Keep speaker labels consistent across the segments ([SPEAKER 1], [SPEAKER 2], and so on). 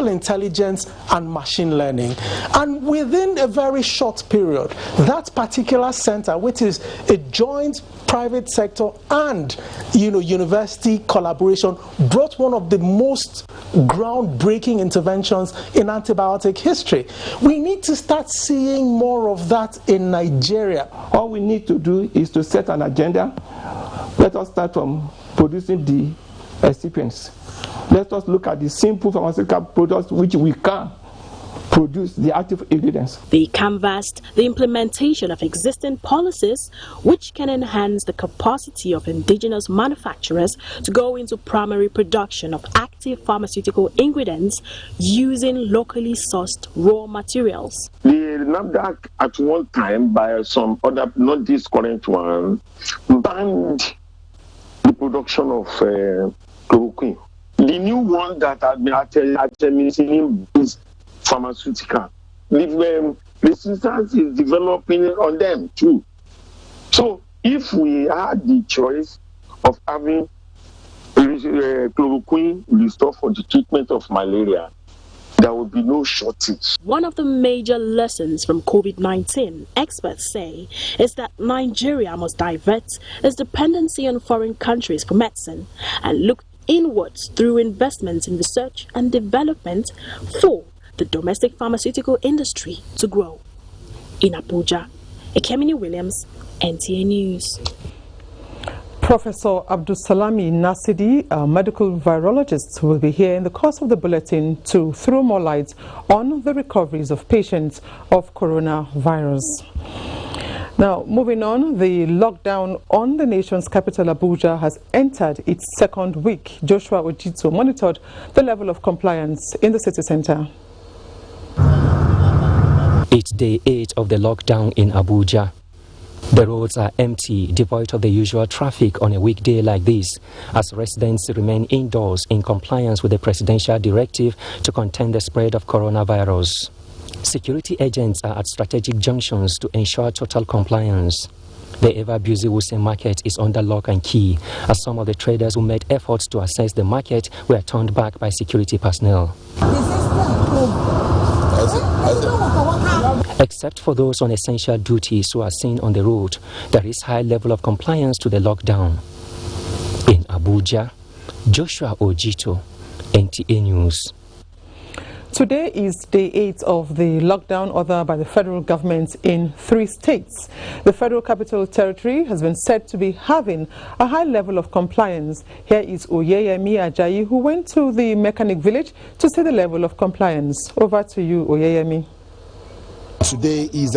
[SPEAKER 1] intelligence and machine learning. And within a very short period, that particular center, which is a joint private sector and university collaboration, brought one of the most groundbreaking interventions in antibiotic history. We need to start seeing more of that in Nigeria.
[SPEAKER 2] All we need to do is to set an agenda. Let us start from producing the excipients. Let us look at the simple pharmaceutical products which we can produce, the active ingredients.
[SPEAKER 3] They canvassed the implementation of existing policies which can enhance the capacity of indigenous manufacturers to go into primary production of active pharmaceutical ingredients using locally sourced raw materials.
[SPEAKER 4] The NAFDAC at one time, by some other, not this current one, banned the production of chloroquine. The new one that had been artemisinin-based pharmaceutical, the resistance is developing on them too. So if we had the choice of having chloroquine restored for the treatment of malaria, there would be no shortage.
[SPEAKER 3] One of the major lessons from COVID-19, experts say, is that Nigeria must divert its dependency on foreign countries for medicine and look inwards through investments in research and development for the domestic pharmaceutical industry to grow. In Abuja, Ekemini Williams, NTA News.
[SPEAKER 5] Professor Abdulsalami Nasidi, a medical virologist, will be here in the course of the bulletin to throw more light on the recoveries of patients of coronavirus. Now, moving on, the lockdown on the nation's capital, Abuja, has entered its second week. Joshua Ojito monitored the level of compliance in the city center.
[SPEAKER 6] It's day 8 of the lockdown in Abuja. The roads are empty, devoid of the usual traffic on a weekday like this, as residents remain indoors in compliance with the presidential directive to contain the spread of coronavirus. Security agents are at strategic junctions to ensure total compliance. The ever-busy Wuse market is under lock and key, as some of the traders who made efforts to access the market were turned back by security personnel. Except for those on essential duties who are seen on the road, there is high level of compliance to the lockdown. In Abuja, Joshua Ojito, NTA News.
[SPEAKER 5] Today is day 8 of the lockdown ordered by the federal government in 3 states. The Federal Capital Territory has been said to be having a high level of compliance. Here is Oyeyemi Ajayi, who went to the mechanic village to see the level of compliance. Over to you, Oyeyemi.
[SPEAKER 7] Today is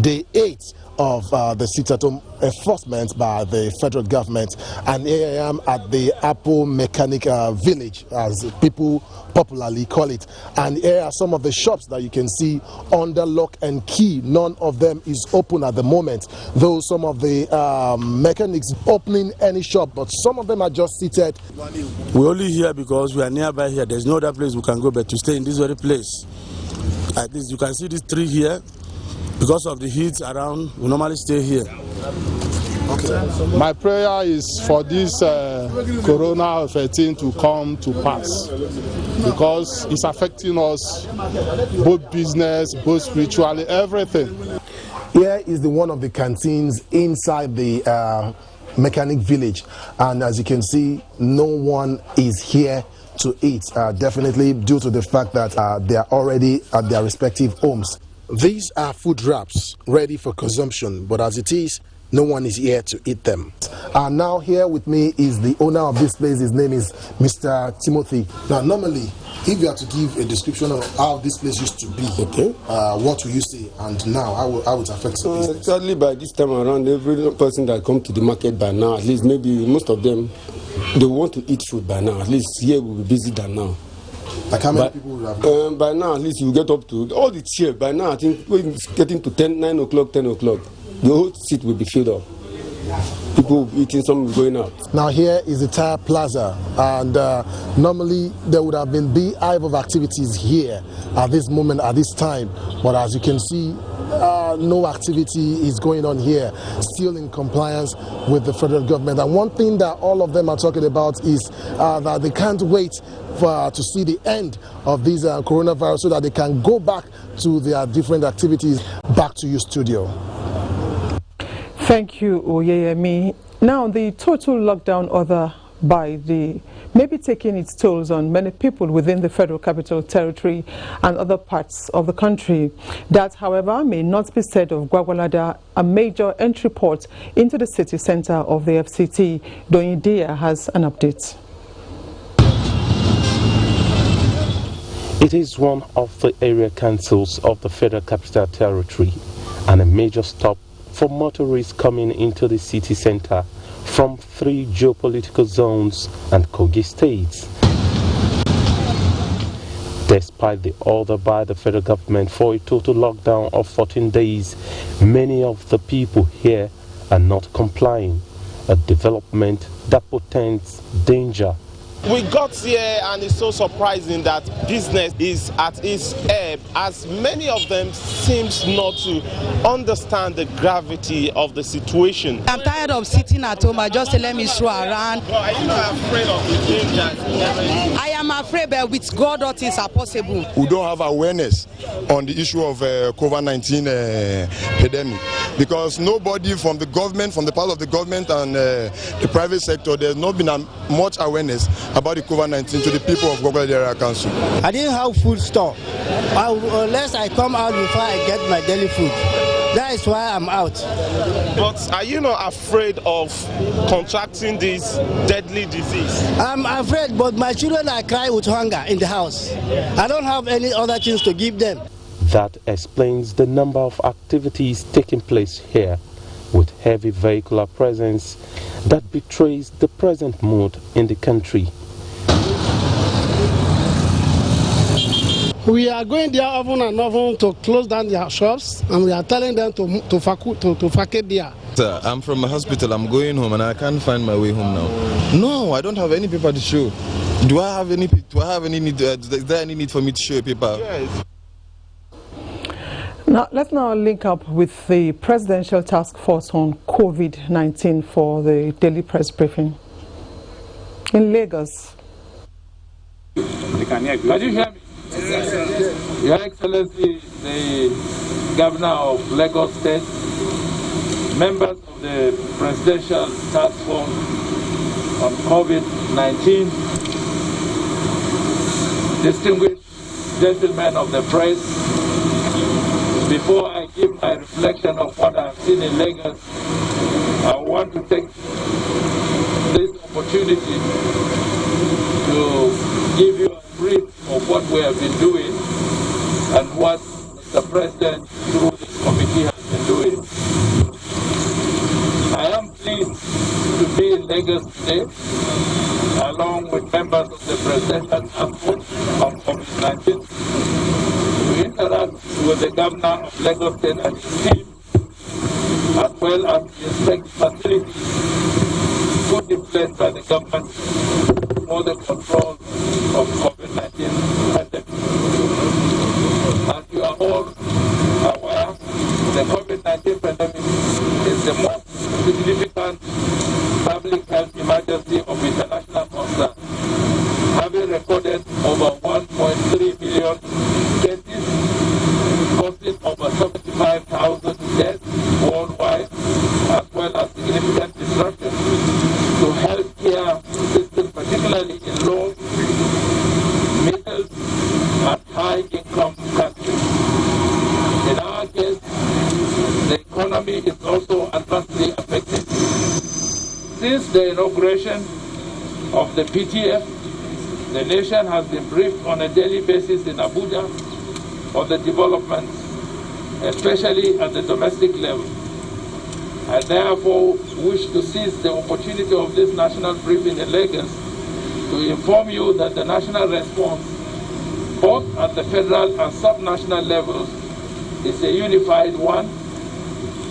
[SPEAKER 7] day 8 of the sit-at-home enforcement by the federal government, and here I am at the Apple Mechanic Village, as people popularly call it. And here are some of the shops that you can see under lock and key. None of them is open at the moment, though some of the mechanics opening any shop, but some of them are just seated.
[SPEAKER 8] We're only here because we are nearby here. There's no other place we can go but to stay in this very place. At least you can see this tree here. Because of the heat around, we normally stay here.
[SPEAKER 9] Okay. My prayer is for this Corona-19 to come to pass, because it's affecting us, both business, both spiritually, everything.
[SPEAKER 7] Here is the one of the canteens inside the mechanic village, and as you can see, no one is here to eat, definitely due to the fact that they are already at their respective homes. These are food wraps ready for consumption, but as it is, no one is here to eat them. And now here with me is the owner of this place. His name is Mr. Timothy. Now, normally, if you have to give a description of how this place used to be, okay, what will you say? And now, how it affects the business?
[SPEAKER 8] Sadly, by this time around, every person that comes to the market by now, at least maybe most of them, they want to eat food by now. At least here we'll be busy than now.
[SPEAKER 7] Like how many people will have?
[SPEAKER 8] By now, at least you get up to all the chair. By now, I think when it's getting to 9 o'clock, 10 o'clock, the whole seat will be filled up.
[SPEAKER 10] people eating, some going out.
[SPEAKER 7] Now here is the Tire Plaza, and normally there would have been beehive of activities here at this moment, at this time, but as you can see, no activity is going on here, still in compliance with the federal government. And one thing that all of them are talking about is that they can't wait to see the end of this coronavirus so that they can go back to their different activities. Back to you, studio.
[SPEAKER 5] Thank you, Oyeyemi. Now, the total lockdown order by the may be taking its tolls on many people within the Federal Capital Territory and other parts of the country. That, however, may not be said of Gwagwalada, a major entry port into the city center of the FCT. Doyin Dia has an update.
[SPEAKER 11] It is one of the area councils of the Federal Capital Territory and a major stop for motorists coming into the city center from 3 geopolitical zones and Kogi states. Despite the order by the federal government for a total lockdown of 14 days, many of the people here are not complying, a development that portends danger.
[SPEAKER 12] We got here and it's so surprising that business is at its ebb, as many of them seems not to understand the gravity of the situation.
[SPEAKER 13] I'm tired of sitting at home. I just say let me stroll around.
[SPEAKER 12] But are you not afraid of the dangers?
[SPEAKER 13] I am afraid, but with God all things are possible.
[SPEAKER 14] We don't have awareness on the issue of COVID-19 epidemic, because nobody from the government, from the part of the government and the private sector, there's not been much awareness about the COVID-19 to the people of Gwagwalada Area Council.
[SPEAKER 15] I didn't have food store unless I come out before I get my daily food. That is why I'm out.
[SPEAKER 12] But are you not afraid of contracting this deadly disease?
[SPEAKER 15] I'm afraid, but my children are crying with hunger in the house. I don't have any other things to give them.
[SPEAKER 11] That explains the number of activities taking place here, with heavy vehicular presence that betrays the present mood in the country.
[SPEAKER 16] We are going there often and often to close down their shops, and we are telling them to vacate there.
[SPEAKER 17] Sir, I'm from the hospital. I'm going home and I can't find my way home now. No, I don't have any paper to show. Do I have any need? Is there any need for me to show a paper?
[SPEAKER 12] Yes.
[SPEAKER 5] Now, let's now link up with the Presidential Task Force on COVID-19 for the daily press briefing in Lagos.
[SPEAKER 18] Can you hear me? Your Excellency, the Governor of Lagos State, members of the Presidential Task Force on COVID-19, distinguished gentlemen of the press, before I give my reflection of what I've seen in Lagos, I want to take this opportunity to give you a brief of what we have been doing and what the President through this committee has been doing. I am pleased to be in Lagos today, along with members of the Presidential Task Force on COVID-19, to interact with the Governor of Lagos State and his team, as well as to inspect facilities put in place by the government for the control of COVID-19 pandemic. As you are all aware, the COVID-19 pandemic is the most significant public health emergency of international concern, having recorded over 1.3 million cases, causing over 75,000 deaths worldwide, as well as significant disruption to healthcare systems, particularly in low, middle, and high-income countries. In our case, the economy is also adversely affected. Since the inauguration of the PTF, the nation has been briefed on a daily basis in Abuja on the developments, especially at the domestic level. I therefore wish to seize the opportunity of this national briefing in Lagos to inform you that the national response, both at the federal and sub-national levels, is a unified one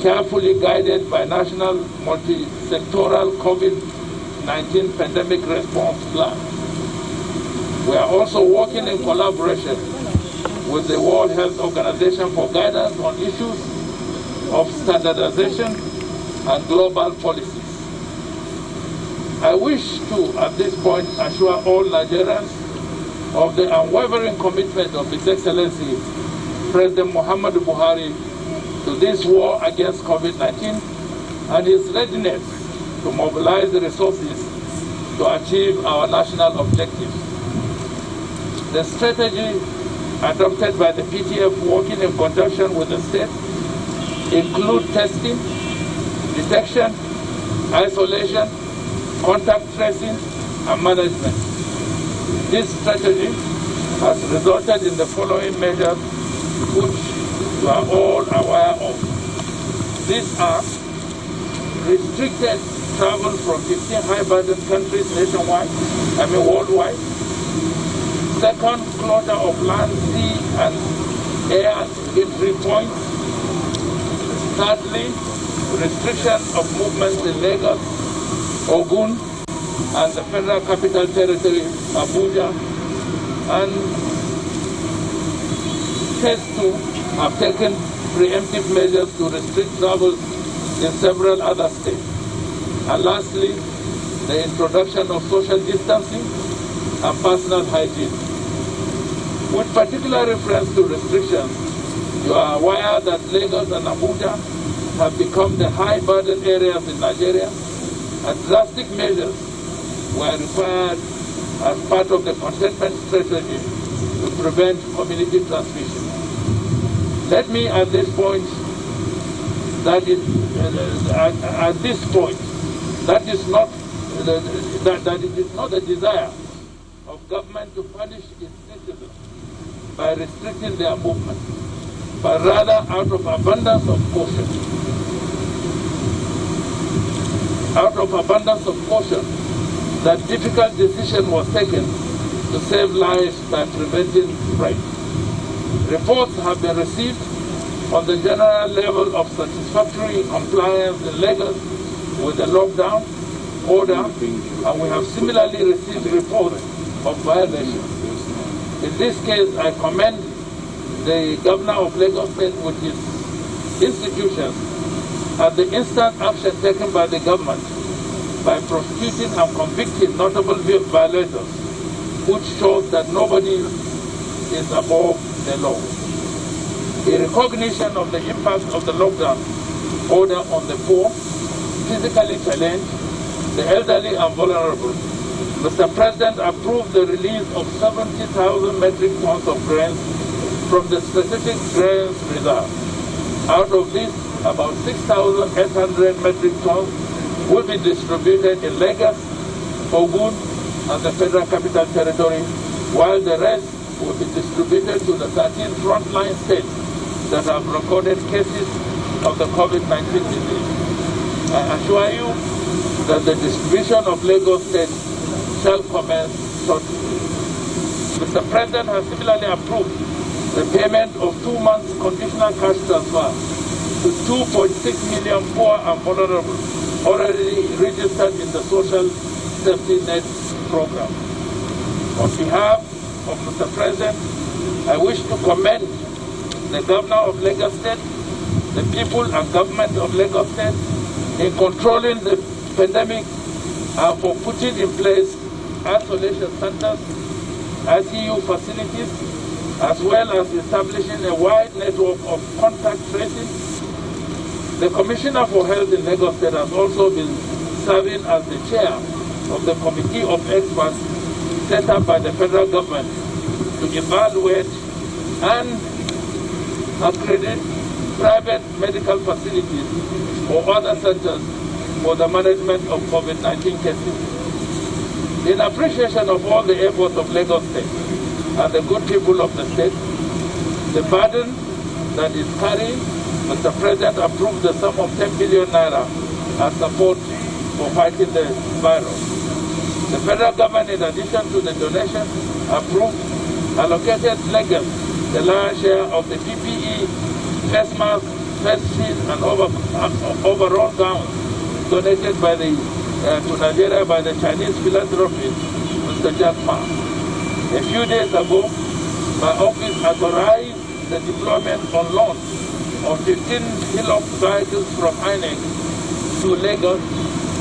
[SPEAKER 18] carefully guided by national multi-sectoral COVID-19 pandemic response plan. We are also working in collaboration with the World Health Organization for guidance on issues of standardization and global policies. I wish to, at this point, assure all Nigerians of the unwavering commitment of His Excellency President Muhammadu Buhari to this war against COVID-19 and his readiness to mobilize the resources to achieve our national objectives. The strategy adopted by the PTF working in conjunction with the state include testing, detection, isolation, contact tracing, and management. This strategy has resulted in the following measures which you are all aware of. These are restricted travel from 15 high-burden countries worldwide. Second, closure of land, sea, and air entry points. Thirdly, restriction of movements in Lagos, Ogun, and the Federal Capital Territory, Abuja. And phase 2 have taken preemptive measures to restrict travel in several other states. And lastly, the introduction of social distancing and personal hygiene. With particular reference to restrictions, you are aware that Lagos and Abuja have become the high-burden areas in Nigeria, and drastic measures were required as part of the containment strategy to prevent community transmission. Let me at this point, that it is not the desire of government to punish its citizens by restricting their movement, but rather out of abundance of caution. Out of abundance of caution, that difficult decision was taken to save lives by preventing spread. Reports have been received on the general level of satisfactory compliance in Lagos with the lockdown order, and we have similarly received reports of violations. In this case, I commend the Governor of Lagos State with his institutions and the instant action taken by the government by prosecuting and convicting notable violators, which shows that nobody is above the law. In recognition of the impact of the lockdown order on the poor, physically challenged, the elderly and vulnerable, Mr. President approved the release of 70,000 metric tons of grains from the strategic grains reserve. Out of this, about 6,800 metric tons will be distributed in Lagos, Ogun, and the Federal Capital Territory, while the rest will be distributed to the 13 frontline states that have recorded cases of the COVID-19 disease. I assure you that the distribution of Lagos State shall commence shortly. Mr. President has similarly approved the payment of 2 months conditional cash transfer to 2.6 million poor and vulnerable already registered in the Social Safety Net program. On behalf of Mr. President, I wish to commend the Governor of Lagos State, the people and government of Lagos State in controlling the pandemic and for putting in place isolation centers, ICU facilities, as well as establishing a wide network of contact tracing. The Commissioner for Health in Lagos State has also been serving as the chair of the Committee of Experts set up by the federal government to evaluate and accredit private medical facilities or other centers for the management of COVID-19 cases. In appreciation of all the efforts of Lagos State and the good people of the state, the burden that is carrying, Mr. President approved the sum of 10 billion naira as support for fighting the virus. The federal government, in addition to the donation approved, allocated Lagos the lion's share of the PPE, face mask, fencing and overall gowns donated by to Nigeria by the Chinese philanthropist, Mr. Jack Ma. A few days ago, my office authorized the deployment on loan of 15 Hilux vehicles from INEC to Lagos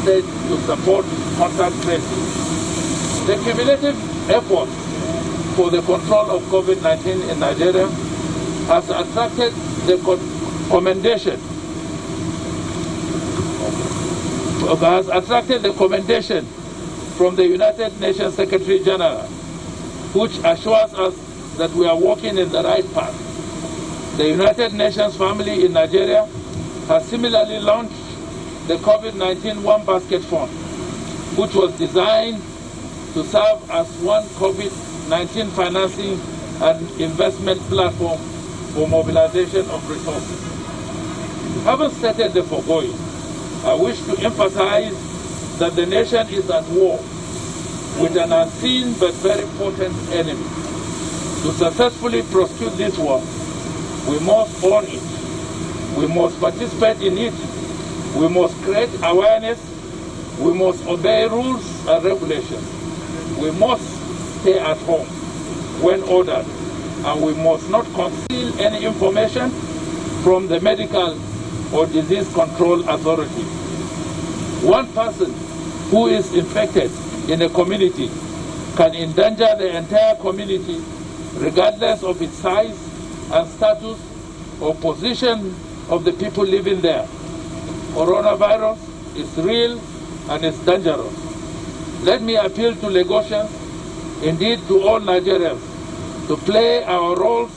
[SPEAKER 18] State to support contact tracing. The cumulative effort for the control of COVID-19 in Nigeria has attracted the commendation from the United Nations Secretary General, which assures us that we are walking in the right path. The United Nations family in Nigeria has similarly launched the COVID-19 One Basket Fund, which was designed to serve as one COVID-19 financing and investment platform for mobilization of resources. Having stated the foregoing, I wish to emphasize that the nation is at war with an unseen but very potent enemy. To successfully prosecute this war, we must own it. We must participate in it. We must create awareness. We must obey rules and regulations. We must stay at home when ordered, and we must not conceal any information from the medical or disease control authority. One person who is infected in a community can endanger the entire community regardless of its size and status or position of the people living there. Coronavirus is real and is dangerous. Let me appeal to Lagosians, indeed to all Nigerians, to play our roles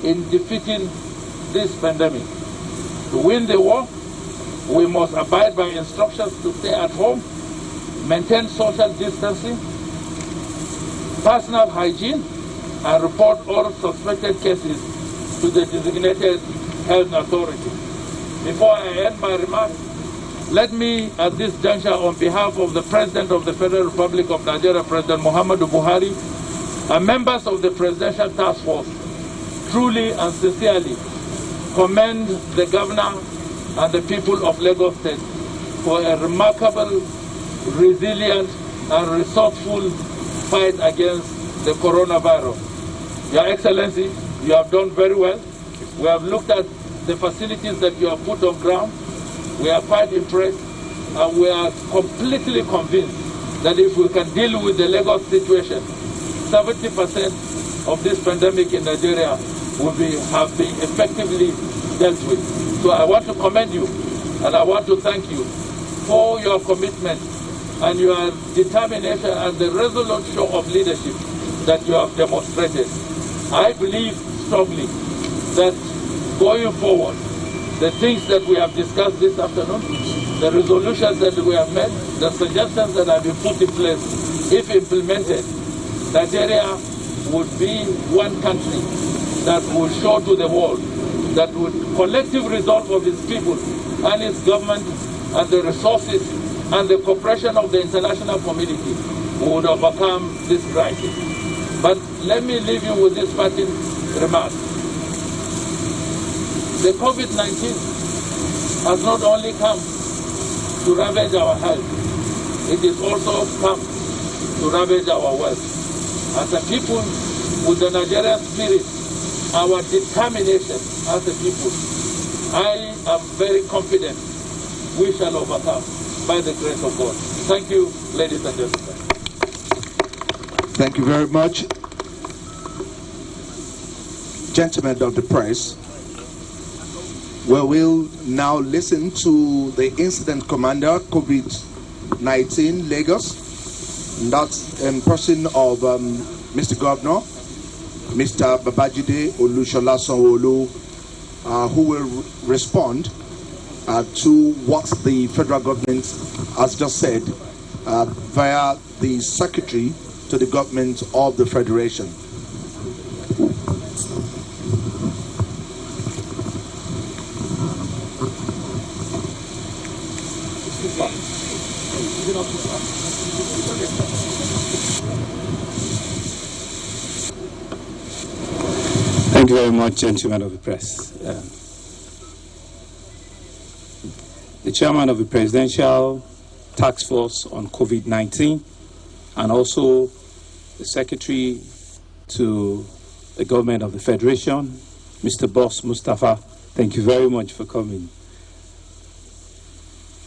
[SPEAKER 18] in defeating this pandemic. To win the war, we must abide by instructions to stay at home, maintain social distancing, personal hygiene, and report all suspected cases to the designated health authority. Before I end my remarks, let me at this juncture, on behalf of the President of the Federal Republic of Nigeria, President Muhammadu Buhari, and members of the Presidential Task Force, truly and sincerely commend the Governor and the people of Lagos State for a remarkable, resilient, and resourceful fight against the coronavirus. Your Excellency, you have done very well. We have looked at the facilities that you have put on ground. We are quite impressed, and we are completely convinced that if we can deal with the Lagos situation, 70% of this pandemic in Nigeria will have been effectively dealt with. So I want to commend you, and I want to thank you for your commitment and your determination and the resolute show of leadership that you have demonstrated. I believe strongly that going forward, the things that we have discussed this afternoon, the resolutions that we have made, the suggestions that have been put in place, if implemented, Nigeria would be one country that would show to the world that with collective resolve of its people and its government and the resources and the cooperation of the international community, we would overcome this crisis. But let me leave you with this parting remark. The COVID-19 has not only come to ravage our health, it has also come to ravage our wealth. As a people with the Nigerian spirit, our determination as a people, I am very confident we shall overcome by the grace of God. Thank you, ladies and gentlemen.
[SPEAKER 19] Thank you very much. Gentlemen of the press, we will now listen to the incident commander, COVID-19 Lagos, that's in person of Mr. Governor, Mr. Babajide Olushola Sanwo-Olu, who will respond to what the federal government has just said via the secretary to the government of the federation.
[SPEAKER 20] Thank you very much, gentlemen of the press.
[SPEAKER 18] the chairman of the Presidential Task Force on COVID-19, and also the Secretary to the Government of the Federation, Mr. Boss Mustafa. Thank you very much for coming.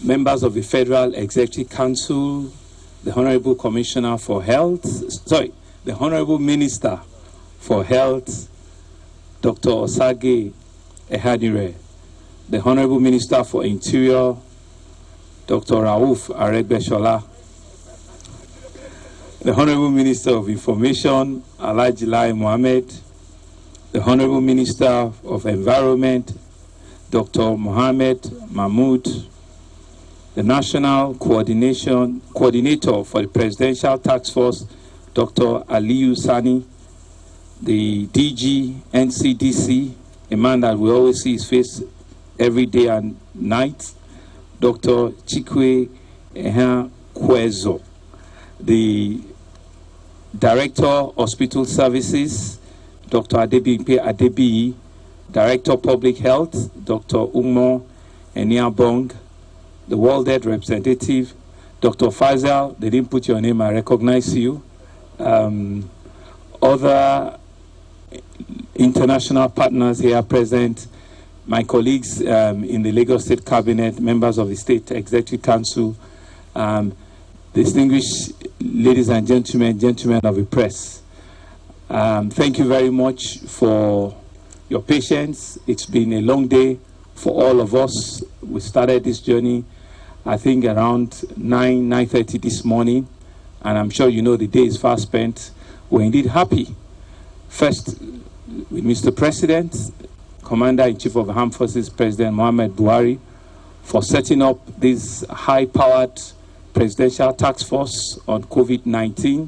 [SPEAKER 18] Members of the Federal Executive Council, the Honorable Commissioner for Health, the Honorable Minister for Health, Dr. Osage Ehadire, the Honorable Minister for Interior, Dr. Rauf Aregbesola, the Honorable Minister of Information, Alhaji Lai Mohammed, the Honorable Minister of Environment, Dr. Mohammed Mahmoud, the National Coordinator for the Presidential Task Force, Dr. Aliyu Sani, the DG NCDC, a man that we always see his face every day and night, Dr. Chikwe Kwezo, the Director Hospital Services, Dr. Adebimpe Adebiyi, Director Public Health, Dr. Umo Eniabong, the World Health Representative, Dr. Faisal, they didn't put your name, I recognize you. Other international partners here present, my colleagues in the Lagos State Cabinet, members of the State Executive Council, distinguished ladies and gentlemen, gentlemen of the press. Thank you very much for your patience. It's been a long day for all of us. We started this journey, I think, around 9:30 this morning, and I'm sure you know the day is fast spent. We're indeed happy. First, with Mr. President, Commander-in-Chief of the Armed Forces, President Muhammad Buhari, for setting up this high-powered Presidential Task Force on COVID-19.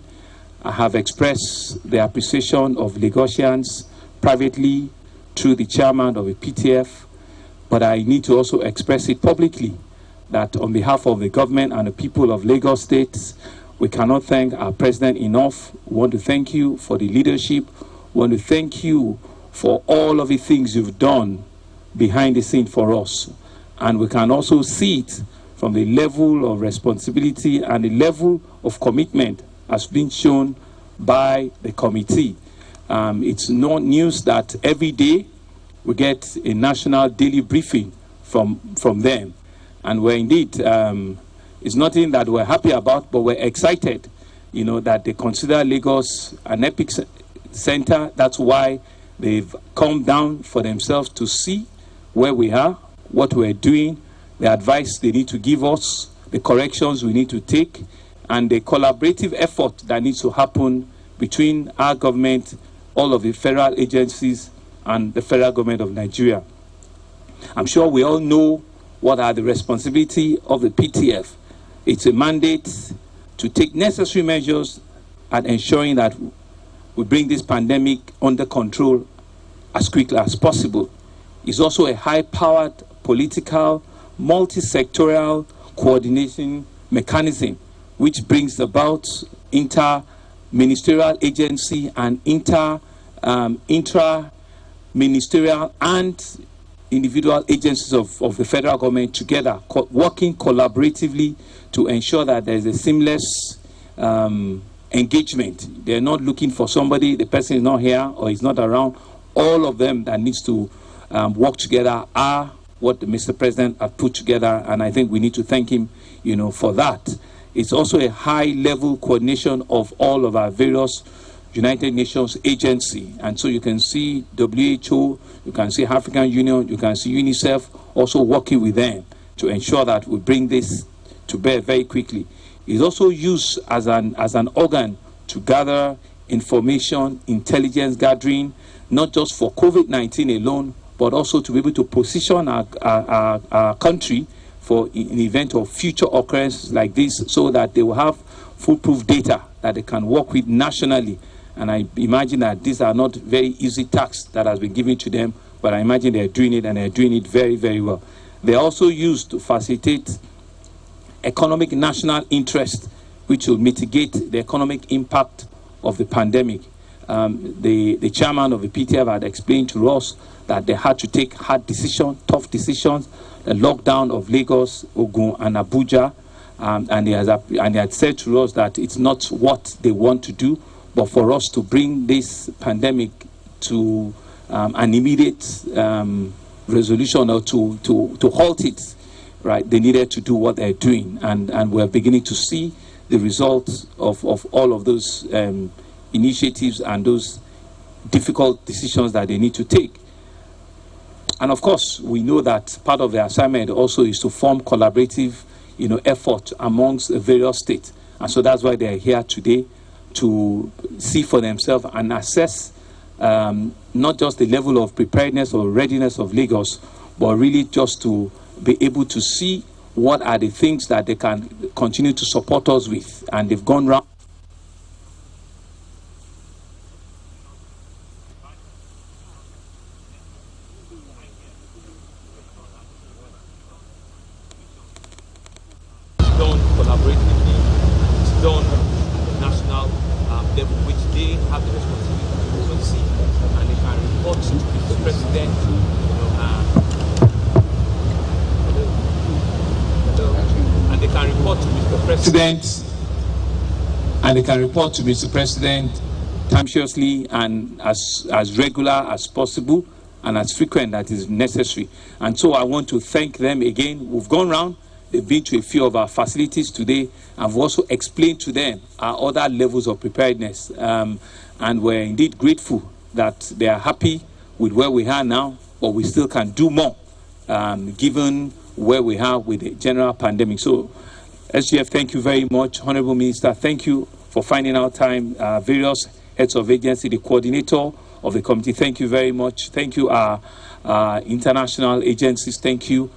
[SPEAKER 18] I have expressed the appreciation of Lagosians privately through the chairman of the PTF, but I need to also express it publicly that on behalf of the government and the people of Lagos State, we cannot thank our president enough. We want to thank you for the leadership. We want to thank you for all of the things you've done behind the scene for us. And we can also see it from the level of responsibility and the level of commitment has been shown by the committee. It's no news that every day we get a national daily briefing from them. And we're indeed, it's nothing that we're happy about, but we're excited, you know, that they consider Lagos an epic center. That's why they've come down for themselves to see where we are, what we're doing, the advice they need to give us, the corrections we need to take, and the collaborative effort that needs to happen between our government, all of the federal agencies, and the federal government of Nigeria. I'm sure we all know what are the responsibility of the PTF. It's a mandate to take necessary measures at ensuring that we bring this pandemic under control as quickly as possible. It's also a high-powered political, multi-sectorial coordination mechanism which brings about inter-ministerial agency and intra-ministerial and individual agencies of the federal government together, working collaboratively to ensure that there is a seamless engagement. They're not looking for somebody, the person is not here or is not around. All of them that needs to work together are what Mr. President has put together, and I think we need to thank him, you know, for that. It's also a high-level coordination of all of our various United Nations agency, and so you can see WHO, you can see African Union, you can see UNICEF also working with them to ensure that we bring this to bear very quickly. It's also used as an organ to gather information, intelligence gathering, not just for COVID-19 alone, but also to be able to position our country for an event of future occurrences like this, so that they will have foolproof data that they can work with nationally. And I imagine that these are not very easy tasks that has been given to them, but I imagine they're doing it, and they're doing it very, very well. They're also used to facilitate economic national interest, which will mitigate the economic impact of the pandemic. the chairman of the PTF had explained to us that they had to take hard decisions, tough decisions, the lockdown of Lagos, Ogun, and Abuja, and he had said to us that it's not what they want to do, but for us to bring this pandemic to an immediate resolution, or to halt it, right? They needed to do what they're doing, and we're beginning to see the results of all of those initiatives and those difficult decisions that they need to take. And of course, we know that part of the assignment also is to form collaborative, effort amongst the various states. And so that's why they're here today, to see for themselves and assess not just the level of preparedness or readiness of Lagos, but really just to be able to see what are the things that they can continue to support us with. And they've gone round.
[SPEAKER 20] Done collaboratively, it's done at the national level, which they have the responsibility to oversee, and they can report to the president, and they can report to Mr. President,
[SPEAKER 18] And they can report to Mr. President temptuously and as regular as possible and as frequent as is necessary. And so I want to thank them again. We've gone round. They've been to a few of our facilities today. I've also explained to them our other levels of preparedness. And we're indeed grateful that they are happy with where we are now, but we still can do more, given where we are with the general pandemic. So, SGF, thank you very much. Honorable Minister, thank you for finding out time. Various heads of agency, the coordinator of the committee, thank you very much. Thank you, our international agencies, thank you.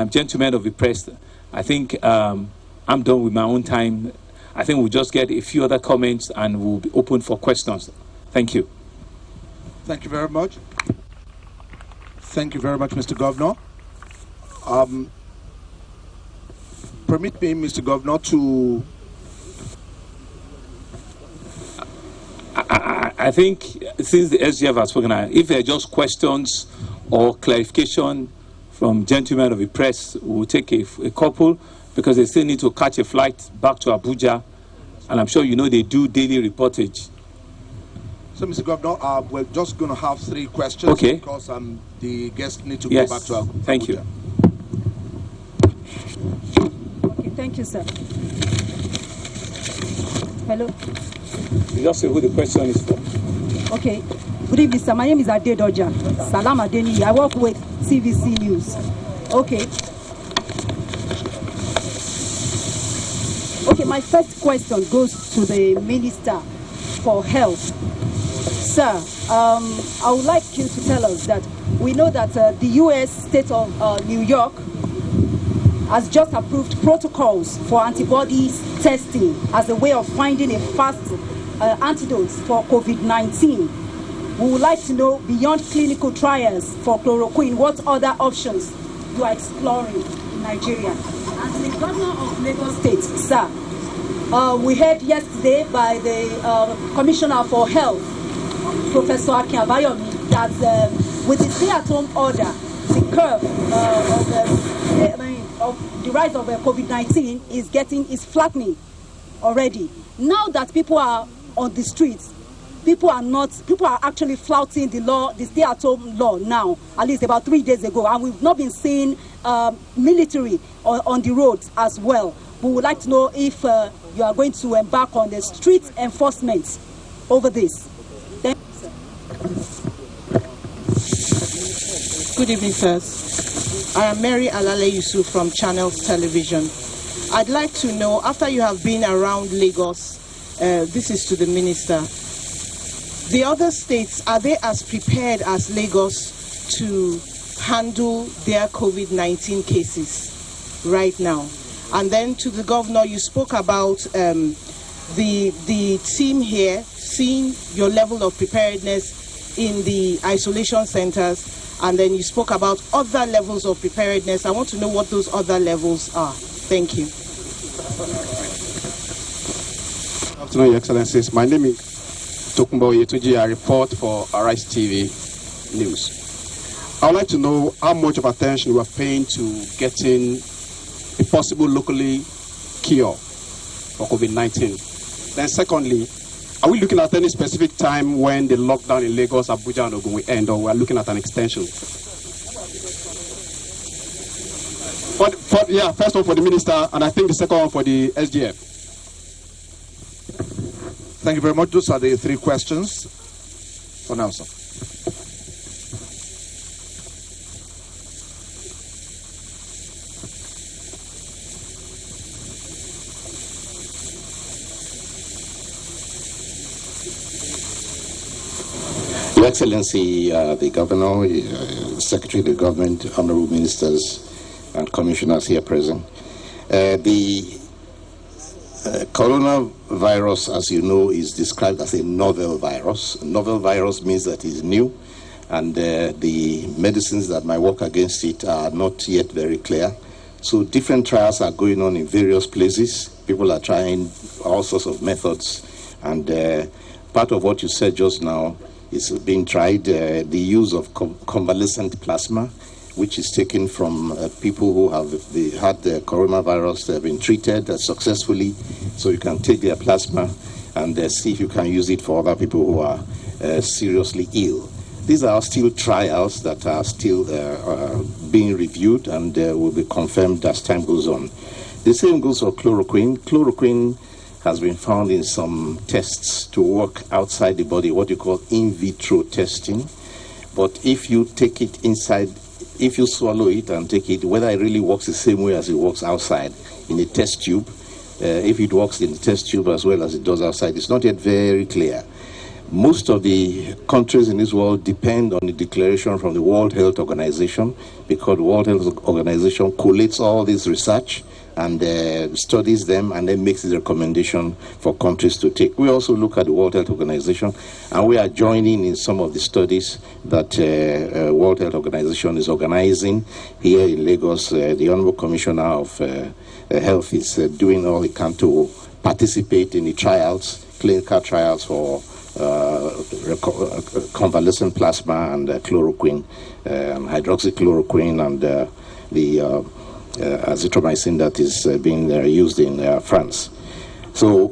[SPEAKER 18] Gentlemen of the press, I think I'm done with my own time. I think we'll just get a few other comments and we'll be open for questions. Thank you.
[SPEAKER 19] Thank you very much. Thank you very much, Mr. Governor. Permit me, Mr. Governor, to...
[SPEAKER 18] I think since the SGF has spoken, if there are just questions or clarification from gentlemen of the press, we'll take a couple, because they still need to catch a flight back to Abuja, and I'm sure you know they do daily reportage.
[SPEAKER 19] So, Mr. Governor, we're just going to have 3 questions,
[SPEAKER 18] okay,
[SPEAKER 19] because the guests need to
[SPEAKER 18] yes,
[SPEAKER 19] go back to Abuja.
[SPEAKER 18] Thank you.
[SPEAKER 21] Okay, thank you, sir. Hello.
[SPEAKER 18] You just say who the question is for.
[SPEAKER 21] Okay. Good evening, sir. My name is Ade Doja. Salam Adeni. I work with CVC News. Okay. Okay, my first question goes to the Minister for Health. Sir, I would like you to tell us that we know that the U.S. state of New York has just approved protocols for antibodies testing as a way of finding a fast antidote for COVID-19. We would like to know, beyond clinical trials for chloroquine, what other options you are exploring in Nigeria. As the governor of Lagos State, sir, we heard yesterday by the Commissioner for Health, Professor Akin Abayomi, that with the stay-at-home order, the curve of the rise of COVID-19 is flattening already. Now that people are on the streets, people are actually flouting the law, the stay-at-home law now, at least about 3 days ago, and we've not been seeing military on the roads as well. We would like to know if you are going to embark on the street enforcement over this. Thank you, sir.
[SPEAKER 22] Good evening, sirs. I am Mary Alale Yusuf from Channels Television. I'd like to know, after you have been around Lagos, this is to the minister, the other states, are they as prepared as Lagos to handle their COVID-19 cases right now? And then to the governor, you spoke about the team here, seeing your level of preparedness in the isolation centers, and then you spoke about other levels of preparedness. I want to know what those other levels are. Thank you.
[SPEAKER 23] Good afternoon, Your Excellencies. My name is
[SPEAKER 1] Tokumbo Yetuji, I report for Arise TV News. I would like to know how much of attention we are paying to getting a possible locally cure for COVID-19. Then secondly, are we looking at any specific time when the lockdown in Lagos, Abuja, and Ogun will end, or we are looking at an extension? First one for the minister, and I think the second one for the SGF.
[SPEAKER 19] Thank you very much. Those are the three questions for now, sir.
[SPEAKER 2] Your Excellency, the Governor, Secretary of the Government, Honorable Ministers, and Commissioners here present. The coronavirus, as you know, is described as a novel virus. A novel virus means that it's new, and the medicines that might work against it are not yet very clear. So different trials are going on in various places. People are trying all sorts of methods, and part of what you said just now is being tried, the use of convalescent plasma, which is taken from people who have had the coronavirus. They have been treated successfully, so you can take their plasma and see if you can use it for other people who are seriously ill. These are still trials that are still being reviewed and will be confirmed as time goes on. The same goes for chloroquine. Chloroquine has been found in some tests to work outside the body, what you call in vitro testing. But if you take it inside, if you swallow it and take it, whether it really works the same way as it works outside in a test tube, if it works in the test tube as well as it does outside, it's not yet very clear. Most of the countries in this world depend on the declaration from the World Health Organization, because the World Health Organization collates all this research and studies them and then makes the recommendation for countries to take. We also look at the World Health Organization, and we are joining in some of the studies that World Health Organization is organizing here in Lagos. The Honorable Commissioner of Health is doing all he can to participate in the trials, clinical trials for convalescent plasma and chloroquine, hydroxychloroquine, and the azithromycin that is being used in France. So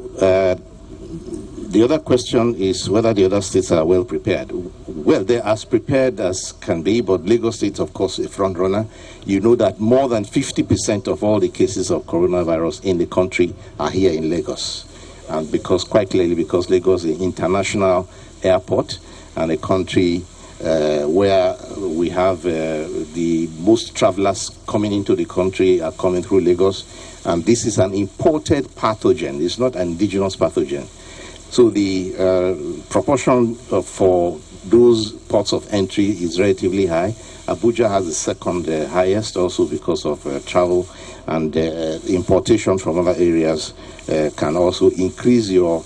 [SPEAKER 2] the other question is whether the other states are well prepared. Well, they're as prepared as can be, but Lagos State, of course, a front runner. You know that more than 50% of all the cases of coronavirus in the country are here in Lagos. And quite clearly, because Lagos is an international airport and a country where we have the most travelers coming into the country are coming through Lagos, and this is an imported pathogen. It's not an indigenous pathogen. So the proportion for those ports of entry is relatively high. Abuja has the second highest, also because of travel, and importation from other areas can also increase your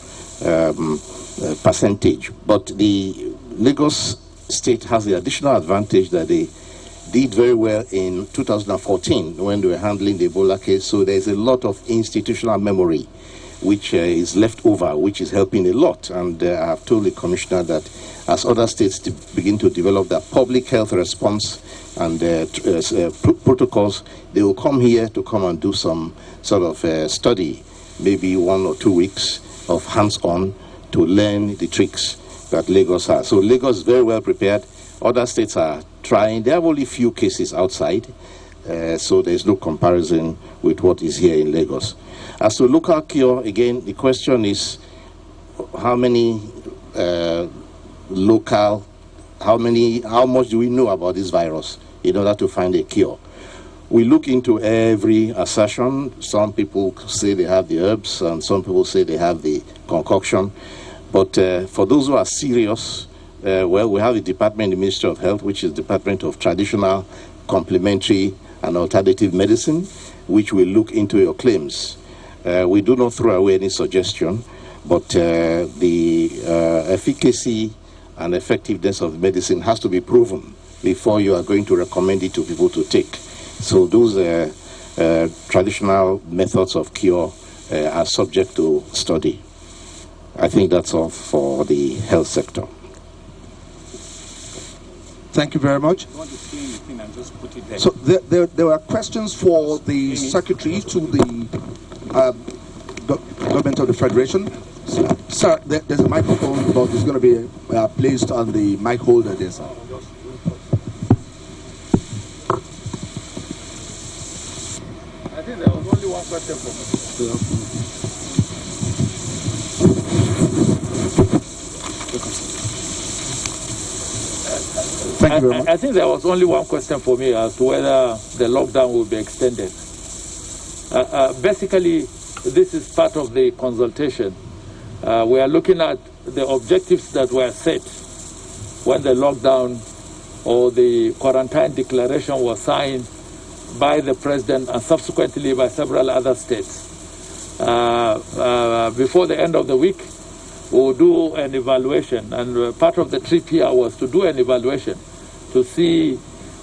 [SPEAKER 2] percentage. But the Lagos State has the additional advantage that they did very well in 2014 when they were handling the Ebola case. So there's a lot of institutional memory which is left over, which is helping a lot. And I have told the Commissioner that as other states begin to develop their public health response and protocols, they will come here to come and do some sort of study, maybe 1 or 2 weeks of hands-on to learn the tricks that Lagos has. So Lagos is very well prepared. Other states are trying. They have only few cases outside, so there's no comparison with what is here in Lagos. As to local cure, again, the question is how many how much do we know about this virus in order to find a cure? We look into every assertion. Some people say they have the herbs, and some people say they have the concoction. But for those who are serious, well, we have a department in the Ministry of Health, which is the Department of Traditional, Complementary, and Alternative Medicine, which will look into your claims. We do not throw away any suggestion, but the efficacy and effectiveness of the medicine has to be proven before you are going to recommend it to people to take. So those traditional methods of cure are subject to study. I think that's all for the health sector.
[SPEAKER 1] Thank you very much. So there were questions for the secretary to the government of the Federation. Sir, there's a microphone, but it's going to be placed on the mic holder there, sir.
[SPEAKER 18] I think there was only one question for me.
[SPEAKER 1] Thank you very much.
[SPEAKER 18] I think there was only one question for me as to whether the lockdown will be extended. Basically, this is part of the consultation. We are looking at the objectives that were set when the lockdown or the quarantine declaration was signed by the president and subsequently by several other states. Before the end of the week, we'll do an evaluation, and part of the trip here was to do an evaluation to see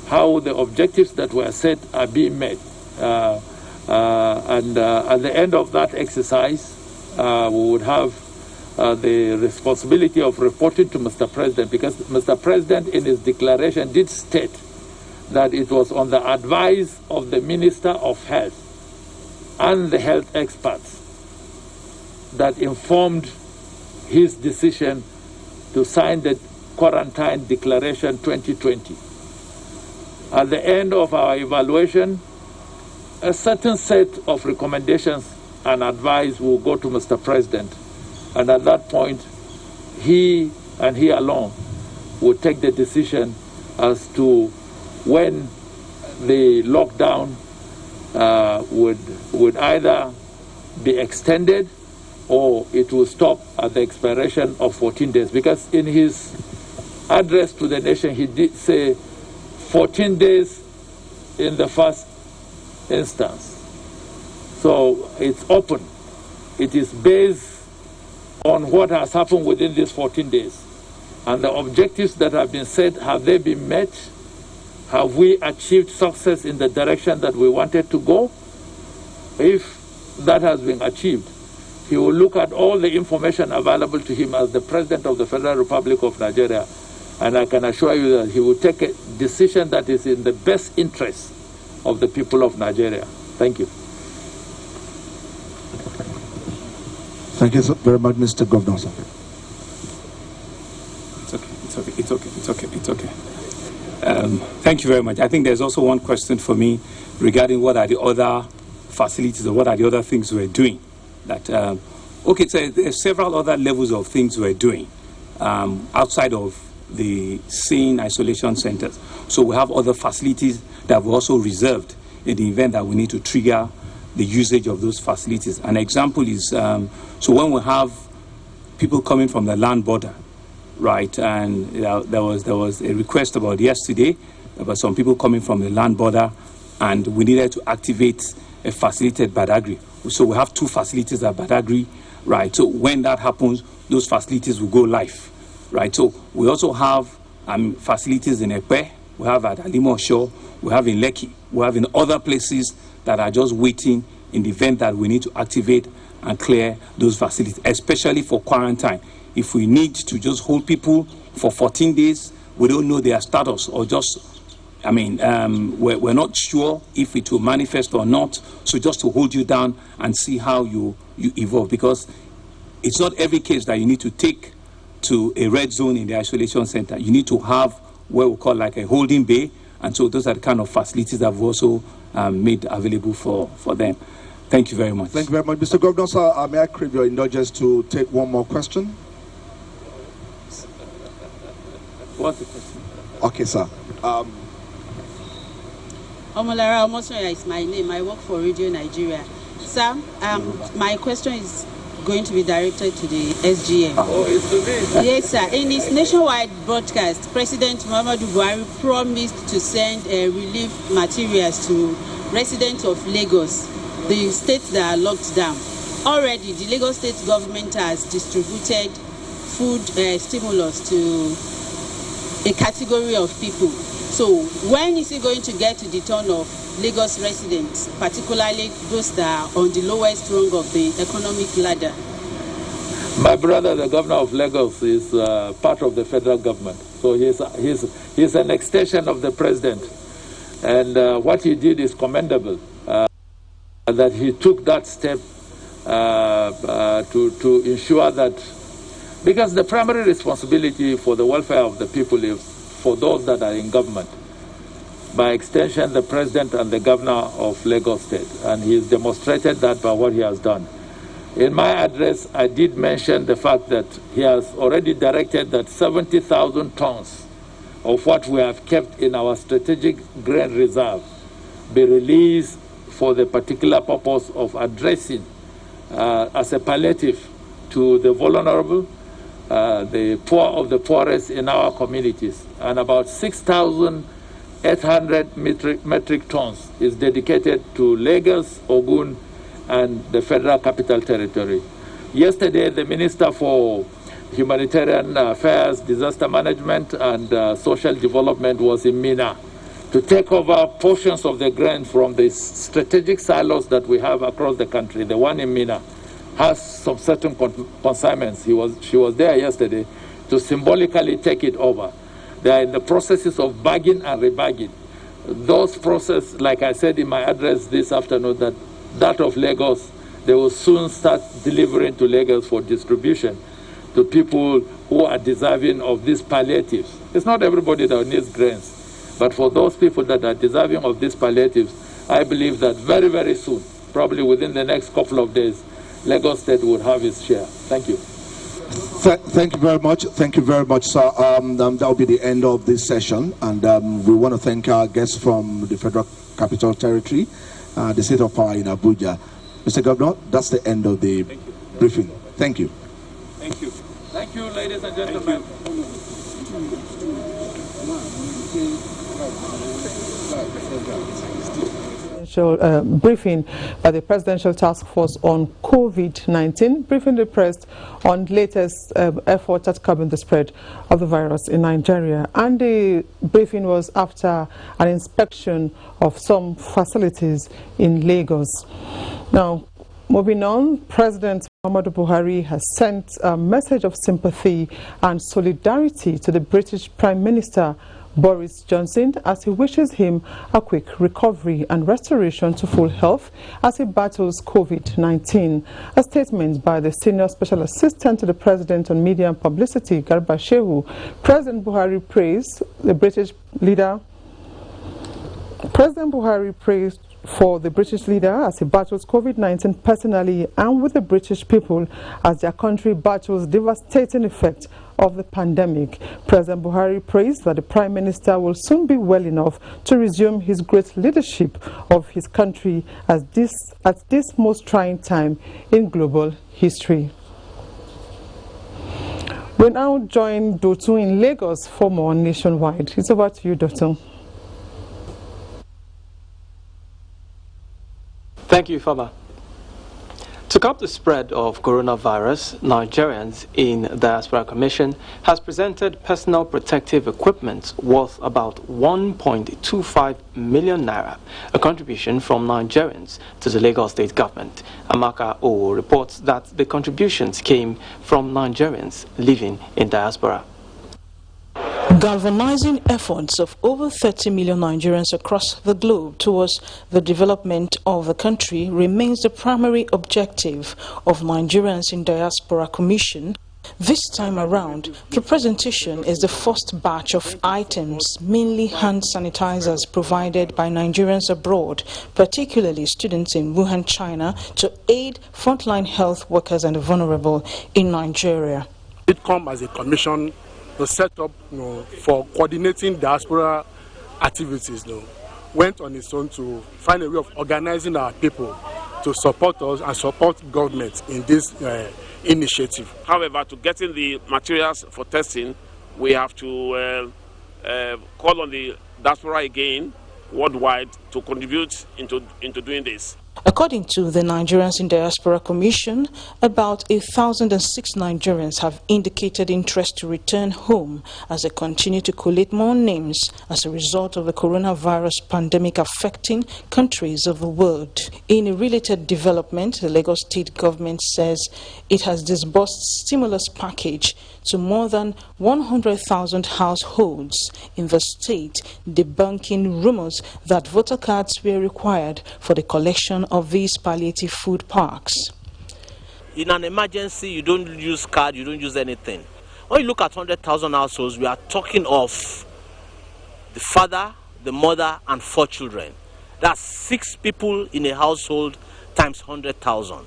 [SPEAKER 18] how the objectives that were set are being met. And at the end of that exercise, we would have the responsibility of reporting to Mr. President, because Mr. President in his declaration did state that it was on the advice of the Minister of Health and the health experts that informed his decision to sign the Quarantine Declaration 2020. At the end of our evaluation, a certain set of recommendations and advice will go to Mr. President, and at that point, he and he alone will take the decision as to when the lockdown would either be extended or it will stop at the expiration of 14 days. Because in his address to the nation, he did say 14 days in the first instance. So it's open. It is based on what has happened within these 14 days. And the objectives that have been set, have they been met? Have we achieved success in the direction that we wanted to go? If that has been achieved, he will look at all the information available to him as the President of the Federal Republic of Nigeria, and I can assure you that he will take a decision that is in the best interest of the people of Nigeria. Thank you.
[SPEAKER 1] Thank you very much, Mr. Governor.
[SPEAKER 3] It's okay. Thank you very much. I think there's also one question for me regarding what are the other facilities or what are the other things we're doing. That okay, so there's several other levels of things we're doing outside of the sane isolation centers. So we have other facilities that we also reserved in the event that we need to trigger the usage of those facilities. An example is so when we have people coming from the land border, right? And there was a request about yesterday about some people coming from the land border, and we needed to activate a facility at Badagry. So we have two facilities at Badagry, right? So when that happens, those facilities will go live, right? So we also have facilities in Epe, we have at Alimo Shore, we have in Lekki, we have in other places that are just waiting in the event that we need to activate and clear those facilities, especially for quarantine. If we need to just hold people for 14 days, we don't know their status, or just, we're not sure if it will manifest or not. So just to hold you down and see how you evolve, because it's not every case that you need to take to a red zone in the isolation center. You need to have what we call like a holding bay, and so those are the kind of facilities that we've also made available for them. Thank you very much.
[SPEAKER 1] Thank you very much. Mr. Governor, sir, may I crave your indulgence to take one more question?
[SPEAKER 18] What's the question?
[SPEAKER 1] Okay, sir.
[SPEAKER 4] Omolara Omosoya is my name. I work for Radio Nigeria. Sir, my question is going to be directed to the SGM.
[SPEAKER 18] Oh, it's to me.
[SPEAKER 4] Yes, sir. In his nationwide broadcast, President Muhammadu Buhari promised to send relief materials to residents of Lagos, the states that are locked down. Already, the Lagos state government has distributed food stimulus to a category of people. So when is it going to get to the turn of Lagos residents, particularly those that are on the lowest rung of the economic ladder?
[SPEAKER 18] My brother, the governor of Lagos, is part of the federal government. So he's an extension of the president. And what he did is commendable, that he took that step to ensure that, because the primary responsibility for the welfare of the people is for those that are in government. By extension, the president and the governor of Lagos State. And he's demonstrated that by what he has done. In my address, I did mention the fact that he has already directed that 70,000 tons of what we have kept in our strategic grain reserve be released for the particular purpose of addressing as a palliative to the vulnerable, the poor of the poorest in our communities. And about 6,800 metric tons is dedicated to Lagos, Ogun, and the Federal Capital Territory. Yesterday, the Minister for Humanitarian Affairs, Disaster Management, and Social Development was in Mina to take over portions of the grain from the strategic silos that we have across the country. The one in Mina has some certain consignments. She was there yesterday to symbolically take it over. They are in the processes of bagging and rebagging. Those processes, like I said in my address this afternoon, that of Lagos, they will soon start delivering to Lagos for distribution to people who are deserving of these palliatives. It's not everybody that needs grains, but for those people that are deserving of these palliatives, I believe that very, very soon, probably within the next couple of days, Lagos State would have its share. Thank you.
[SPEAKER 19] Thank you very much. Thank you very much, sir. That will be the end of this session, and we want to thank our guests from the Federal Capital Territory, the State of Power in Abuja. Mr. Governor, that's the end of the briefing. Thank you.
[SPEAKER 18] Thank you. Thank you, ladies and gentlemen.
[SPEAKER 5] Briefing by the Presidential Task Force on COVID-19, briefing the press on latest efforts at curbing the spread of the virus in Nigeria. And the briefing was after an inspection of some facilities in Lagos. Now, moving on, President Muhammadu Buhari has sent a message of sympathy and solidarity to the British Prime Minister Boris Johnson as he wishes him a quick recovery and restoration to full health as he battles COVID-19. A statement by the Senior Special Assistant to the President on Media and Publicity, Garba Shehu. President Buhari praised the British leader. President Buhari praised for the British leader as he battles COVID-19 personally and with the British people as their country battles devastating effects of the pandemic. President Buhari praised that the Prime Minister will soon be well enough to resume his great leadership of his country at this most trying time in global history. We now join Dotun in Lagos for more nationwide. It's over to you, Dotun.
[SPEAKER 6] Thank you, Fama. To curb the spread of coronavirus, Nigerians in Diaspora Commission has presented personal protective equipment worth about 1.25 million naira, a contribution from Nigerians to the Lagos State government. Amaka O reports that the contributions came from Nigerians living in diaspora.
[SPEAKER 9] Galvanizing efforts of over 30 million Nigerians across the globe towards the development of the country remains the primary objective of Nigerians in Diaspora Commission. This time around, the presentation is the first batch of items, mainly hand sanitizers provided by Nigerians abroad, particularly students in Wuhan, China, to aid frontline health workers and the vulnerable in Nigeria.
[SPEAKER 16] It comes as a commission to set up for coordinating diaspora activities, went on its own to find a way of organizing our people to support us and support government in this initiative.
[SPEAKER 23] However, to getting the materials for testing, we have to call on the diaspora again worldwide to contribute into doing this.
[SPEAKER 9] According to the Nigerians in Diaspora Commission, about 1,006 Nigerians have indicated interest to return home as they continue to collate more names as a result of the coronavirus pandemic affecting countries of the world. In a related development, the Lagos State government says it has disbursed stimulus package to more than 100,000 households in the state, debunking rumors that voter cards were required for the collection of these palliative food parks.
[SPEAKER 7] In an emergency, you don't use card, you don't use anything. When you look at 100,000 households, we are talking of the father, the mother, and 4 children. That's 6 people in a household times 100,000.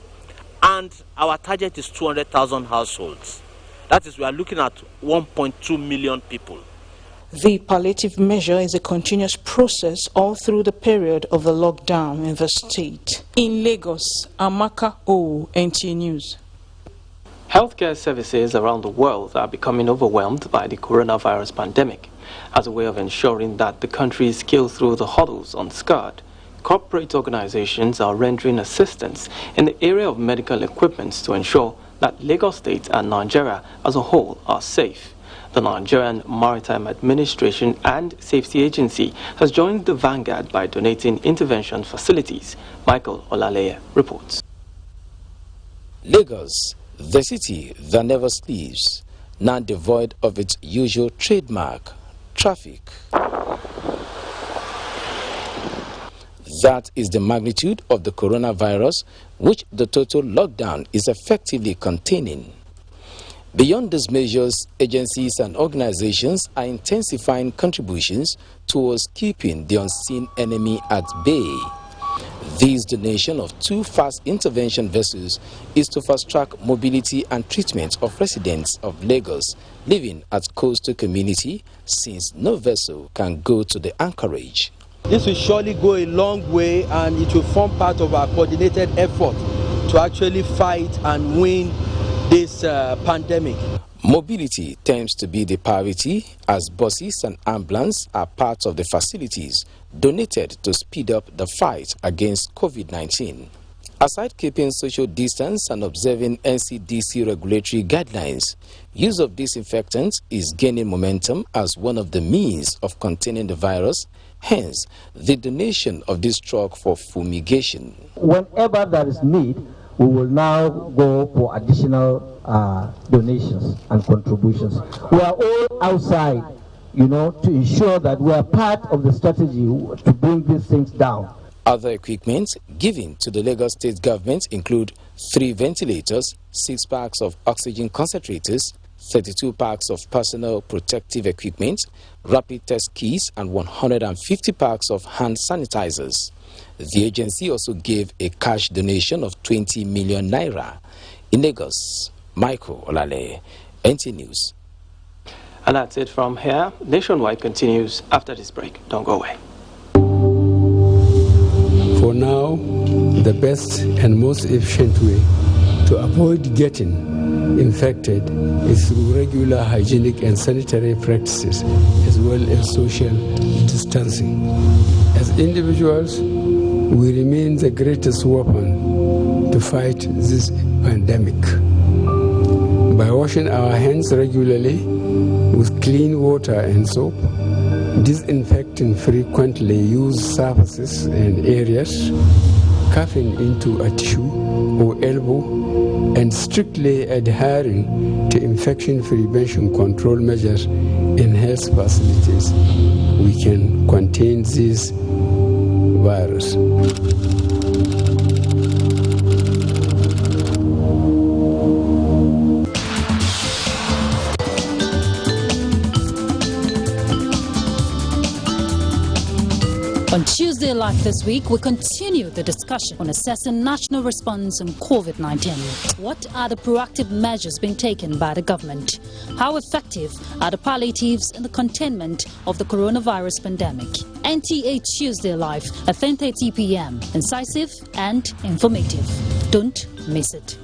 [SPEAKER 7] And our target is 200,000 households. That is, we are looking at 1.2 million people.
[SPEAKER 9] The palliative measure is a continuous process all through the period of the lockdown in the state. In Lagos, Amaka O, NTA News.
[SPEAKER 6] Healthcare services around the world are becoming overwhelmed by the coronavirus pandemic. As a way of ensuring that the country scales through the hurdles unscarred, corporate organizations are rendering assistance in the area of medical equipment to ensure that Lagos State and Nigeria as a whole are safe. The Nigerian Maritime Administration and Safety Agency has joined the vanguard by donating intervention facilities. Michael Olaleye reports.
[SPEAKER 8] Lagos, the city that never sleeps, now devoid of its usual trademark, traffic. That is the magnitude of the coronavirus, which the total lockdown is effectively containing. Beyond these measures, agencies and organizations are intensifying contributions towards keeping the unseen enemy at bay. This donation of 2 fast intervention vessels is to fast-track mobility and treatment of residents of Lagos living at coastal community, since no vessel can go to the anchorage.
[SPEAKER 10] This will surely go a long way, and it will form part of our coordinated effort to actually fight and win this pandemic.
[SPEAKER 8] Mobility tends to be the priority, as buses and ambulances are part of the facilities donated to speed up the fight against COVID-19. Aside keeping social distance and observing NCDC regulatory guidelines, use of disinfectants is gaining momentum as one of the means of containing the virus, hence the donation of this truck for fumigation.
[SPEAKER 24] Whenever there is need, we will now go for additional donations and contributions. We are all outside, to ensure that we are part of the strategy to bring these things down.
[SPEAKER 8] Other equipment given to the Lagos State government include 3 ventilators, 6 packs of oxygen concentrators, 32 packs of personal protective equipment, rapid test kits, and 150 packs of hand sanitizers. The agency also gave a cash donation of 20 million naira. In Lagos, Michael Olaleye, NTA News.
[SPEAKER 6] And that's it from here. Nationwide continues after this break. Don't go away.
[SPEAKER 25] For now, the best and most efficient way to avoid getting infected is through regular hygienic and sanitary practices, as well as social distancing. As individuals, we remain the greatest weapon to fight this pandemic. By washing our hands regularly with clean water and soap, disinfecting frequently used surfaces and areas, coughing into a tissue or elbow, and strictly adhering to infection prevention control measures in health facilities, we can contain this virus.
[SPEAKER 26] On Tuesday Live this week, we continue the discussion on assessing national response on COVID-19. What are the proactive measures being taken by the government? How effective are the palliatives in the containment of the coronavirus pandemic? NTA Tuesday Live at 10:30 p.m. Incisive and informative. Don't miss it.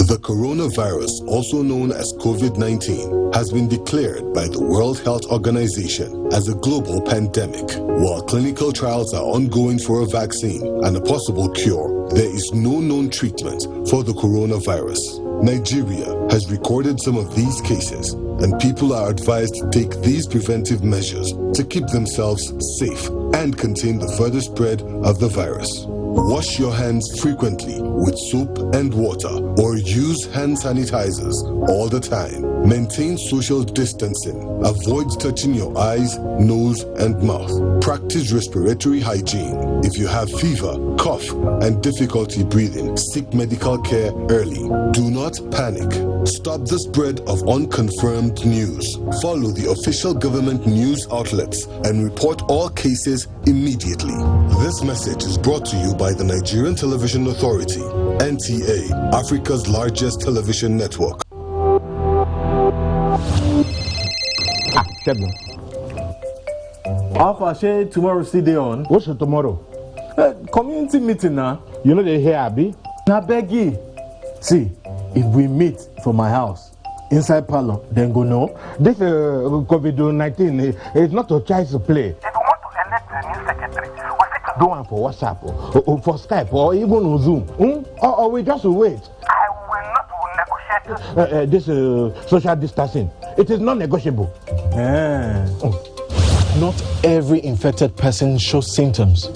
[SPEAKER 27] The
[SPEAKER 11] coronavirus, also known as COVID-19, has been declared by the World Health Organization as a global pandemic. While clinical trials are ongoing for a vaccine and a possible cure, there is no known treatment for the coronavirus. Nigeria has recorded some of these cases, and people are advised to take these preventive measures to keep themselves safe and contain the further spread of the virus. Wash your hands frequently with soap and water, or use hand sanitizers all the time. Maintain social distancing. Avoid touching your eyes, nose, and mouth. Practice respiratory hygiene. If you have fever, cough, and difficulty breathing, seek medical care early. Do not panic. Stop the spread of unconfirmed news. Follow the official government news outlets and report all cases immediately. This message is brought to you by the Nigerian Television Authority, NTA, Africa's largest television network.
[SPEAKER 12] Alpha, say tomorrow still day on.
[SPEAKER 13] What's tomorrow?
[SPEAKER 12] Community meeting now.
[SPEAKER 13] You know they hear Abi?
[SPEAKER 12] Now beggy. See, if we meet for my house, inside parlor, then go no.
[SPEAKER 13] This COVID-19 is not a child's play.
[SPEAKER 14] If we want to elect a new secretary, we fit to
[SPEAKER 13] do one for WhatsApp, or for Skype, or even on Zoom. Or we just wait.
[SPEAKER 14] I will not negotiate
[SPEAKER 13] this social distancing. It is not negotiable.
[SPEAKER 15] Not every infected person shows symptoms,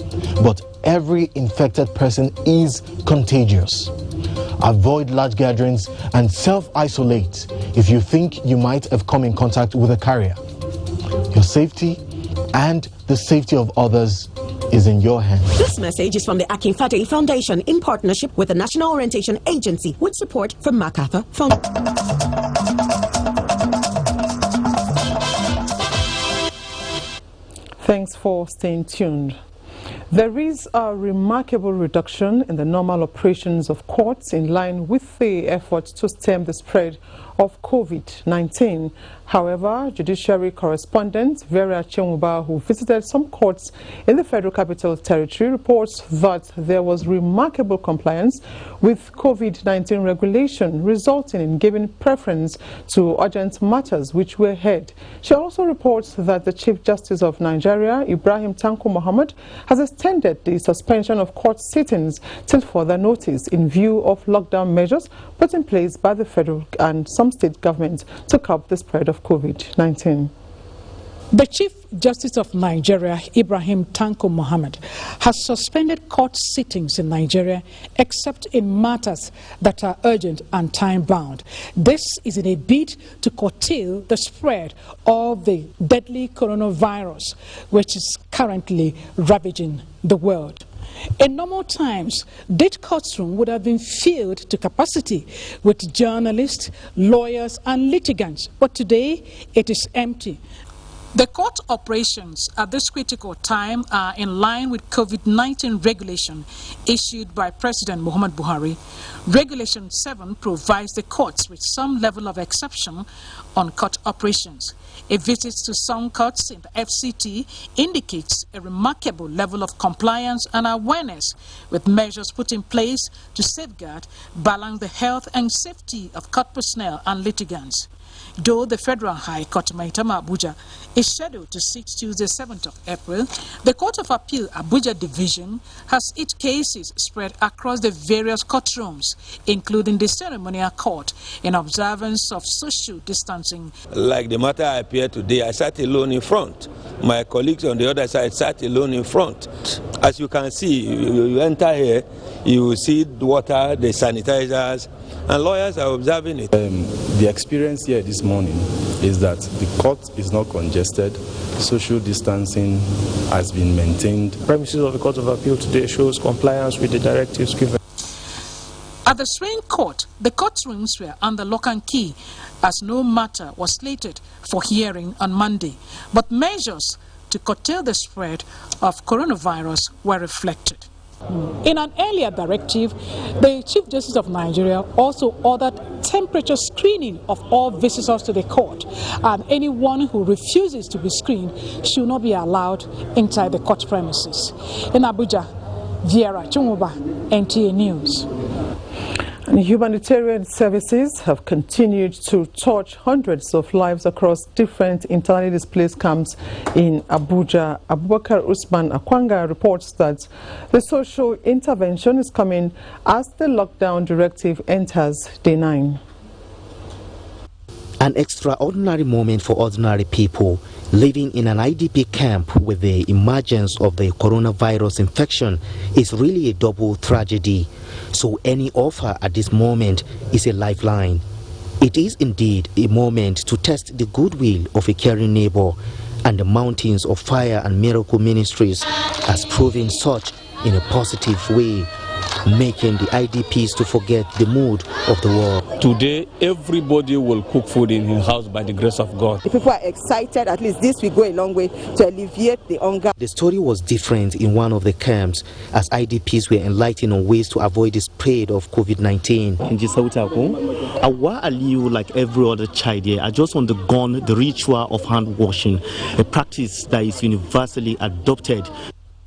[SPEAKER 15] but every infected person is contagious. Avoid large gatherings and self-isolate if you think you might have come in contact with a carrier. Your safety and the safety of others is in your hands.
[SPEAKER 17] This message is from the Akin Fateh Foundation in partnership with the National Orientation Agency with support from MacArthur Foundation.
[SPEAKER 5] Thanks for staying tuned. There is a remarkable reduction in the normal operations of courts in line with the efforts to stem the spread of COVID-19. However, judiciary correspondent Vera Chemuba, who visited some courts in the Federal Capital Territory, reports that there was remarkable compliance with COVID-19 regulation, resulting in giving preference to urgent matters which were heard. She also reports that the Chief Justice of Nigeria, Ibrahim Tanko Muhammad, has extended the suspension of court sittings till further notice in view of lockdown measures put in place by the federal and some state governments to curb the spread of COVID-19.
[SPEAKER 27] The Chief Justice of Nigeria, Ibrahim Tanko Muhammad, has suspended court sittings in Nigeria except in matters that are urgent and time-bound. This is in a bid to curtail the spread of the deadly coronavirus, which is currently ravaging the world. In normal times, this courtroom would have been filled to capacity with journalists, lawyers, and litigants, but today it is empty. The court operations at this critical time are in line with COVID-19 regulation issued by President Muhammad Buhari. Regulation 7 provides the courts with some level of exception on court operations. A visit to some courts in the FCT indicates a remarkable level of compliance and awareness with measures put in place to safeguard, balance the health and safety of court personnel and litigants. Though the Federal High Court Maitama Abuja is scheduled to sit Tuesday 7th of April, the Court of Appeal Abuja Division has its cases spread across the various courtrooms, including the ceremonial court, in observance of social distancing.
[SPEAKER 28] Like the matter I appeared today, I sat alone in front. My colleagues on the other side sat alone in front. As you can see, you enter here, you will see the water, the sanitizers, and lawyers are observing it.
[SPEAKER 29] The experience here this morning is that the court is not congested. Social distancing has been maintained.
[SPEAKER 30] The premises of the Court of Appeal today shows compliance with the directives given.
[SPEAKER 27] At the Supreme Court, the courtrooms were under lock and key as no matter was slated for hearing on Monday. But measures to curtail the spread of coronavirus were reflected. In an earlier directive, the Chief Justice of Nigeria also ordered temperature screening of all visitors to the court, and anyone who refuses to be screened should not be allowed inside the court premises. In Abuja, Viera Chumuba, NTA News.
[SPEAKER 5] Humanitarian services have continued to touch hundreds of lives across different internally displaced camps in Abuja. Abubakar Usman Akwanga reports that the social intervention is coming as the lockdown directive enters day 9.
[SPEAKER 1] An extraordinary moment for ordinary people living in an IDP camp with the emergence of the coronavirus infection is really a double tragedy. So any offer at this moment is a lifeline. It is indeed a moment to test the goodwill of a caring neighbor, and the mountains of fire and miracle ministries has proven such in a positive way, making the IDPs to forget the mood of the war.
[SPEAKER 2] Today, everybody will cook food in his house by the grace of God.
[SPEAKER 3] The people are excited. At least this will go a long way to alleviate the hunger.
[SPEAKER 1] The story was different in one of the camps, as IDPs were enlightened on ways to avoid the spread of COVID-19.
[SPEAKER 4] Awa Aliyu, like every other child here, I just undergone the ritual of hand washing, a practice that is universally adopted.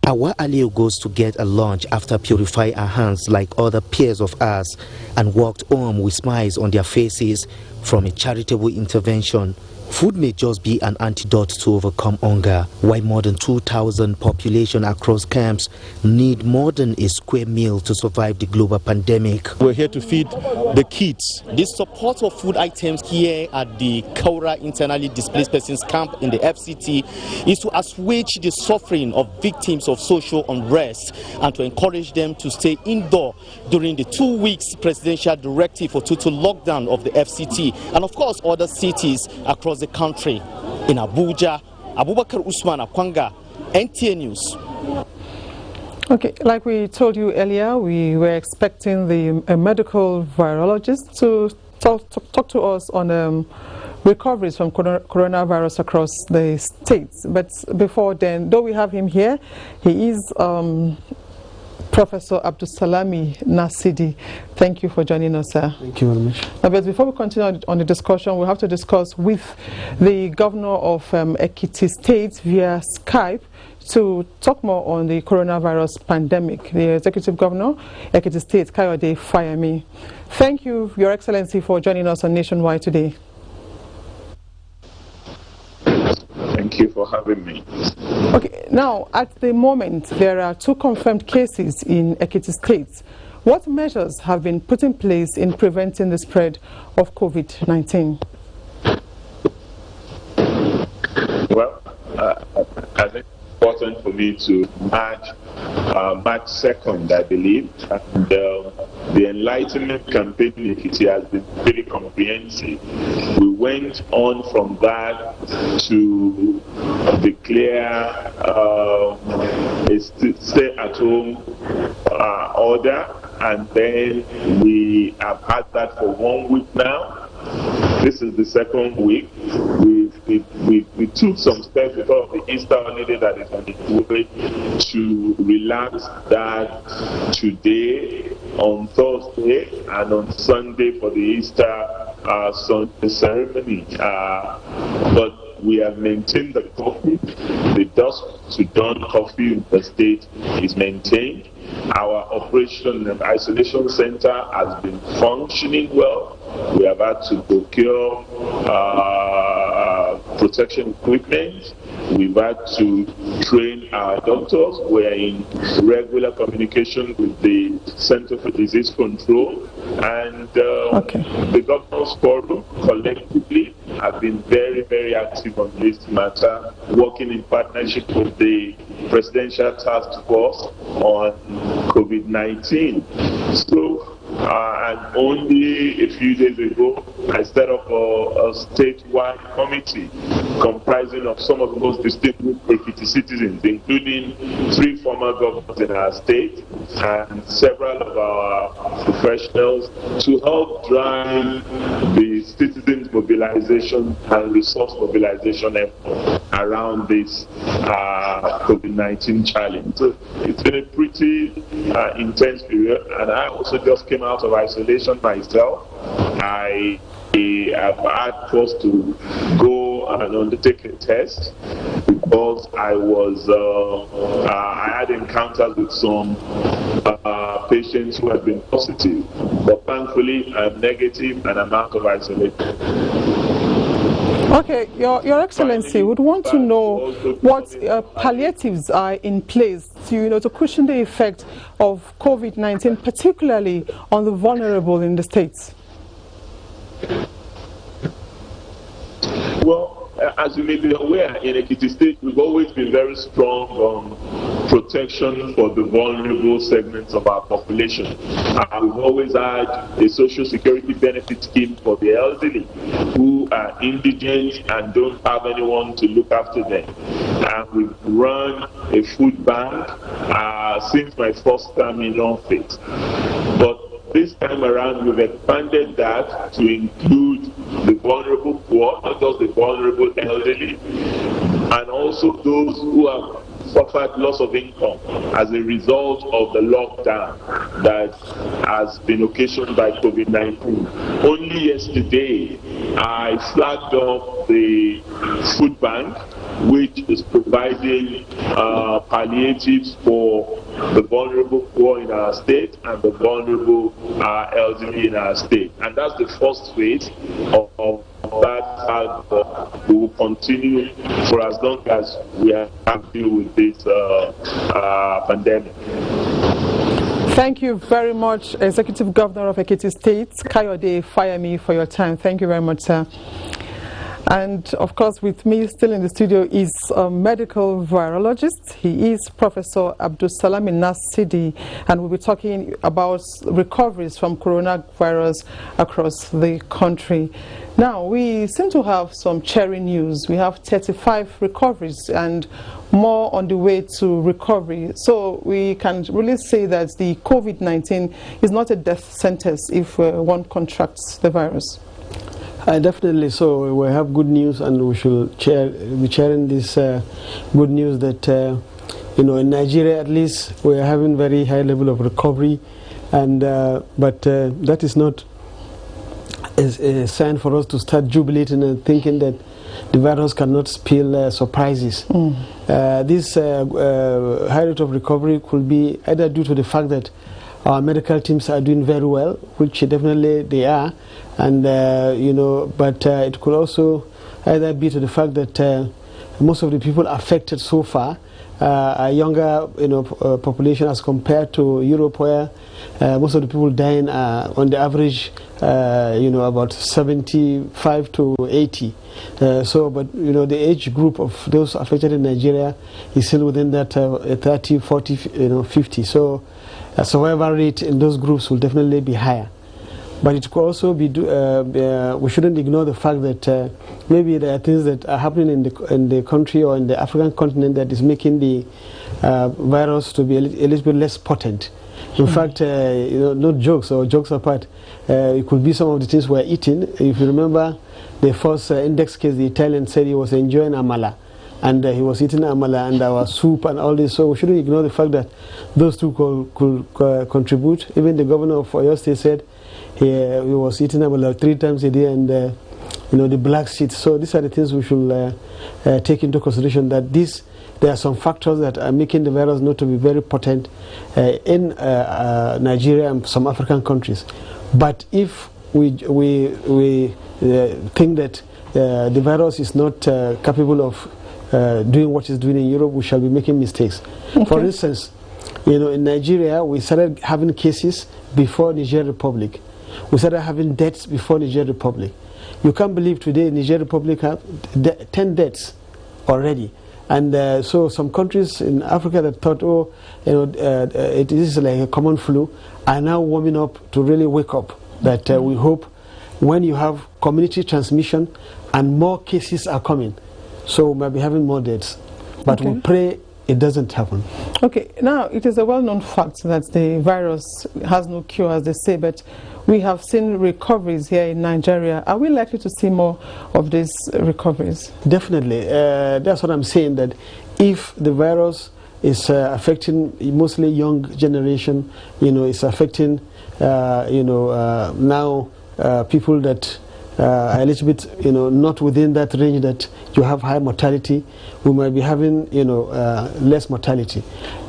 [SPEAKER 1] Awa Aliyu goes to get a lunch after purifying her hands like other peers of ours, and walked home with smiles on their faces from a charitable intervention. Food may just be an antidote to overcome hunger, while more than 2,000 population across camps need more than a square meal to survive the global pandemic.
[SPEAKER 4] We're here to feed the kids. This support of food items here at the Kaura Internally Displaced Persons Camp in the FCT is to assuage the suffering of victims of social unrest and to encourage them to stay indoor during the 2 weeks presidential directive for total lockdown of the FCT and of course other cities across the country. In Abuja, Abubakar Usman Akwanga, NTA News.
[SPEAKER 5] Okay, like we told you earlier, we were expecting the medical virologist to talk to us on recoveries from coronavirus across the states. But before then, though we have him here, he is Professor Abdulsalami Nasidi. Thank you for joining us, sir.
[SPEAKER 16] Thank you very much.
[SPEAKER 5] But before we continue on the discussion, we'll have to discuss with the governor of Ekiti State via Skype to talk more on the coronavirus pandemic. The Executive Governor, Ekiti State, Kayode Fayemi. Thank you, Your Excellency, for joining us on Nationwide today.
[SPEAKER 18] Thank you for having me.
[SPEAKER 5] Okay, now at the moment there are 2 confirmed cases in Ekiti State. What measures have been put in place in preventing the spread of COVID-19?
[SPEAKER 18] Well, I think it's important for me to March 2nd, I believe, and the Enlightenment campaign in Ekiti has been very comprehensive. We went on from that to declare a stay-at-home order, and then we have had that for 1 week now. This is the 2nd week. We took some steps because of the Easter holiday that is on the way to relax that today, on Thursday, and on Sunday for the Easter Sunday ceremony. But we have maintained the curfew. The dusk to dawn curfew in the state is maintained. Our operation and isolation center has been functioning well. We have had to procure protection equipment. We've had to train our doctors. We're in regular communication with the Center for Disease Control, and the Governors Forum collectively have been very, very active on this matter, working in partnership with the Presidential Task Force on COVID-19. So, and only a few days ago, I set up a statewide committee comprising of some of the most distinguished Ekiti citizens, including 3 former governors in our state and several of our professionals, to help drive the citizens' mobilization and resource mobilization effort around this COVID-19 challenge. So it's been a pretty intense period, and I also just came out of isolation myself. I have had cause to go and undertake a test because I had encounters with some patients who have been positive, but thankfully I'm negative and I'm out of isolation.
[SPEAKER 5] Okay, Your Excellency, would want to know what palliatives are in place to to cushion the effect of COVID-19, particularly on the vulnerable in the states.
[SPEAKER 18] Well, as you may be aware, in Ekiti State, we've always been very strong on protection for the vulnerable segments of our population. We've always had a social security benefit scheme for the elderly who are indigent and don't have anyone to look after them. And we've run a food bank since my first term in office. But this time around, we've expanded that to include the vulnerable poor, not just the vulnerable elderly, and also those who have suffered loss of income as a result of the lockdown that has been occasioned by COVID-19. Only yesterday, I flagged up the food bank, which is providing palliatives for the vulnerable poor in our state and the vulnerable elderly in our state. And that's the first phase of that. We will continue for as long as we have to deal with this pandemic.
[SPEAKER 5] Thank you very much, Executive Governor of Ekiti State, Kayode Fayemi, for your time. Thank you very much, sir. And of course, with me still in the studio is a medical virologist. He is Professor Abdulsalami Nasidi, and we'll be talking about recoveries from coronavirus across the country. Now, we seem to have some cheering news. We have 35 recoveries and more on the way to recovery. So we can really say that the COVID-19 is not a death sentence if one contracts the virus.
[SPEAKER 7] Definitely so. We have good news, and we should be sharing this good news that in Nigeria at least we are having very high level of recovery, and but that is not a sign for us to start jubilating and thinking that the virus cannot spill surprises. This high rate of recovery could be either due to the fact that our medical teams are doing very well, which definitely they are, and but it could also either be to the fact that most of the people affected so far are younger, population as compared to Europe, where most of the people dying are on the average, about 75 to 80. So, but the age group of those affected in Nigeria is still within that 30, 40, 50. So, survival rate in those groups will definitely be higher. But it could also be, we shouldn't ignore the fact that maybe there are things that are happening in the country or in the African continent that is making the virus to be a little bit less potent. In fact, not jokes or jokes apart, it could be some of the things we're eating. If you remember the first index case, the Italian said he was enjoying amala, and he was eating amala and our soup and all this. So we shouldn't ignore the fact that those two could contribute. Even the governor of Oyo State said he was eating amala 3 times a day, and the black sheet. So these are the things we should take into consideration, that there are some factors that are making the virus not to be very potent in Nigeria and some African countries. But if we think that the virus is not capable of doing what it's doing in Europe, we shall be making mistakes. Okay. For instance, in Nigeria, we started having cases before Niger Republic. We started having deaths before Niger Republic. You can't believe today Niger Republic have 10 deaths already. And so some countries in Africa that thought, it is like a common flu, are now warming up to really wake up. That we hope when you have community transmission and more cases are coming, so we might be having more deaths. But we pray it doesn't happen. Okay, now it is a well-known fact that the virus has no cure, as they say, but we have seen recoveries here in Nigeria. Are we likely to see more of these recoveries? Definitely. That's what I'm saying, that if the virus is affecting mostly young generation, it's affecting, now people that are a little bit, not within that range that you have high mortality, we might be having, less mortality.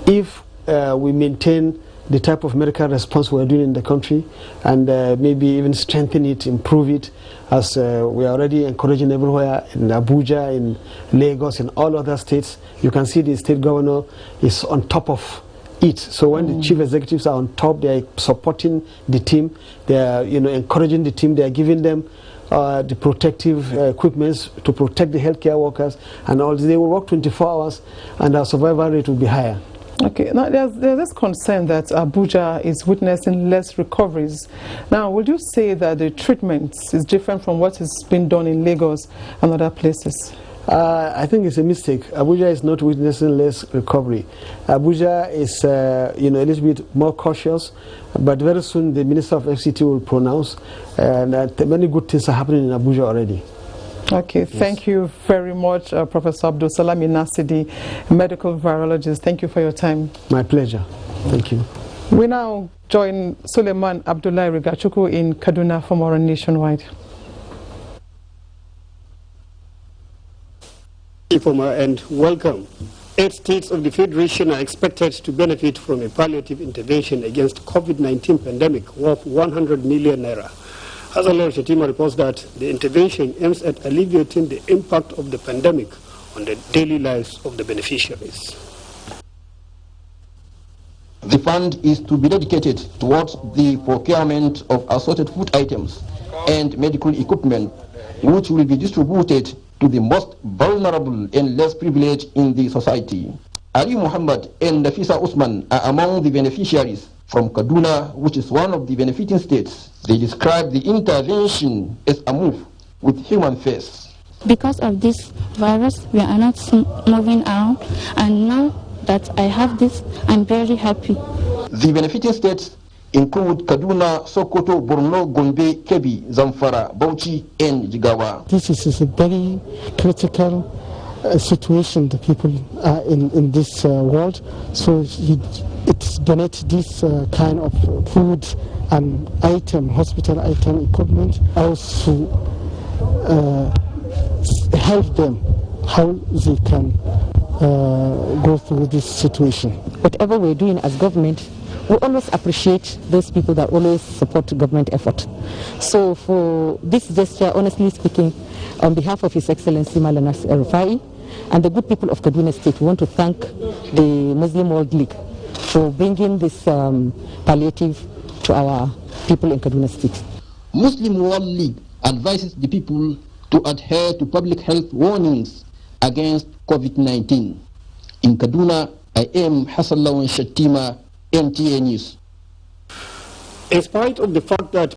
[SPEAKER 7] If we maintain the type of medical response we're doing in the country, and maybe even strengthen it, improve it, as we are already encouraging everywhere in Abuja, in Lagos, in all other states. You can see the state governor is on top of it. So when the chief executives are on top, they are supporting the team, they are encouraging the team, they are giving them the protective equipments to protect the healthcare workers, and all. They will work 24 hours and our survival rate will be higher.
[SPEAKER 5] Okay, now there's this concern that Abuja is witnessing less recoveries. Now, would you say that the treatment is different from what has been done in Lagos and other places?
[SPEAKER 7] I think it's a mistake. Abuja is not witnessing less recovery. Abuja is a little bit more cautious, but very soon the Minister of FCT will pronounce, and many good things are happening in Abuja already.
[SPEAKER 5] Okay, yes. Thank you very much, Professor Abdul Salami Nasidi, medical virologist. Thank you for your time.
[SPEAKER 7] My pleasure. Thank you.
[SPEAKER 5] We now join Suleiman Abdullahi Rigachuku in Kaduna for more on Nationwide.
[SPEAKER 8] From our end, welcome. 8 states of the Federation are expected to benefit from a palliative intervention against COVID-19 pandemic worth 100 million naira. Hazalor Shetima reports that the intervention aims at alleviating the impact of the pandemic on the daily lives of the beneficiaries.
[SPEAKER 9] The fund is to be dedicated towards the procurement of assorted food items and medical equipment, which will be distributed to the most vulnerable and less privileged in the society. Ali Muhammad and Nafisa Usman are among the beneficiaries from Kaduna, which is one of the benefiting states. They describe the intervention as a move with human face.
[SPEAKER 10] Because of this virus, we are not moving around, and now that I have this, I'm very happy.
[SPEAKER 9] The benefiting states include Kaduna, Sokoto, Borno, Gombe, Kebbi, Zamfara, Bauchi, and Jigawa.
[SPEAKER 16] This is a very critical situation the people are in this world, so it's donate this kind of food and hospital item equipment, also help them how they can go through this situation.
[SPEAKER 19] Whatever we're doing as government, we always appreciate those people that always support government effort. So for this gesture, honestly speaking, on behalf of His Excellency Maulana Rufai and the good people of Kaduna State, we want to thank the Muslim World League for bringing this palliative to our people in Kaduna State.
[SPEAKER 9] Muslim World League advises the people to adhere to public health warnings against COVID-19. In Kaduna, I am Hassan Lawan Shattima, NTA News.
[SPEAKER 8] In spite of the fact that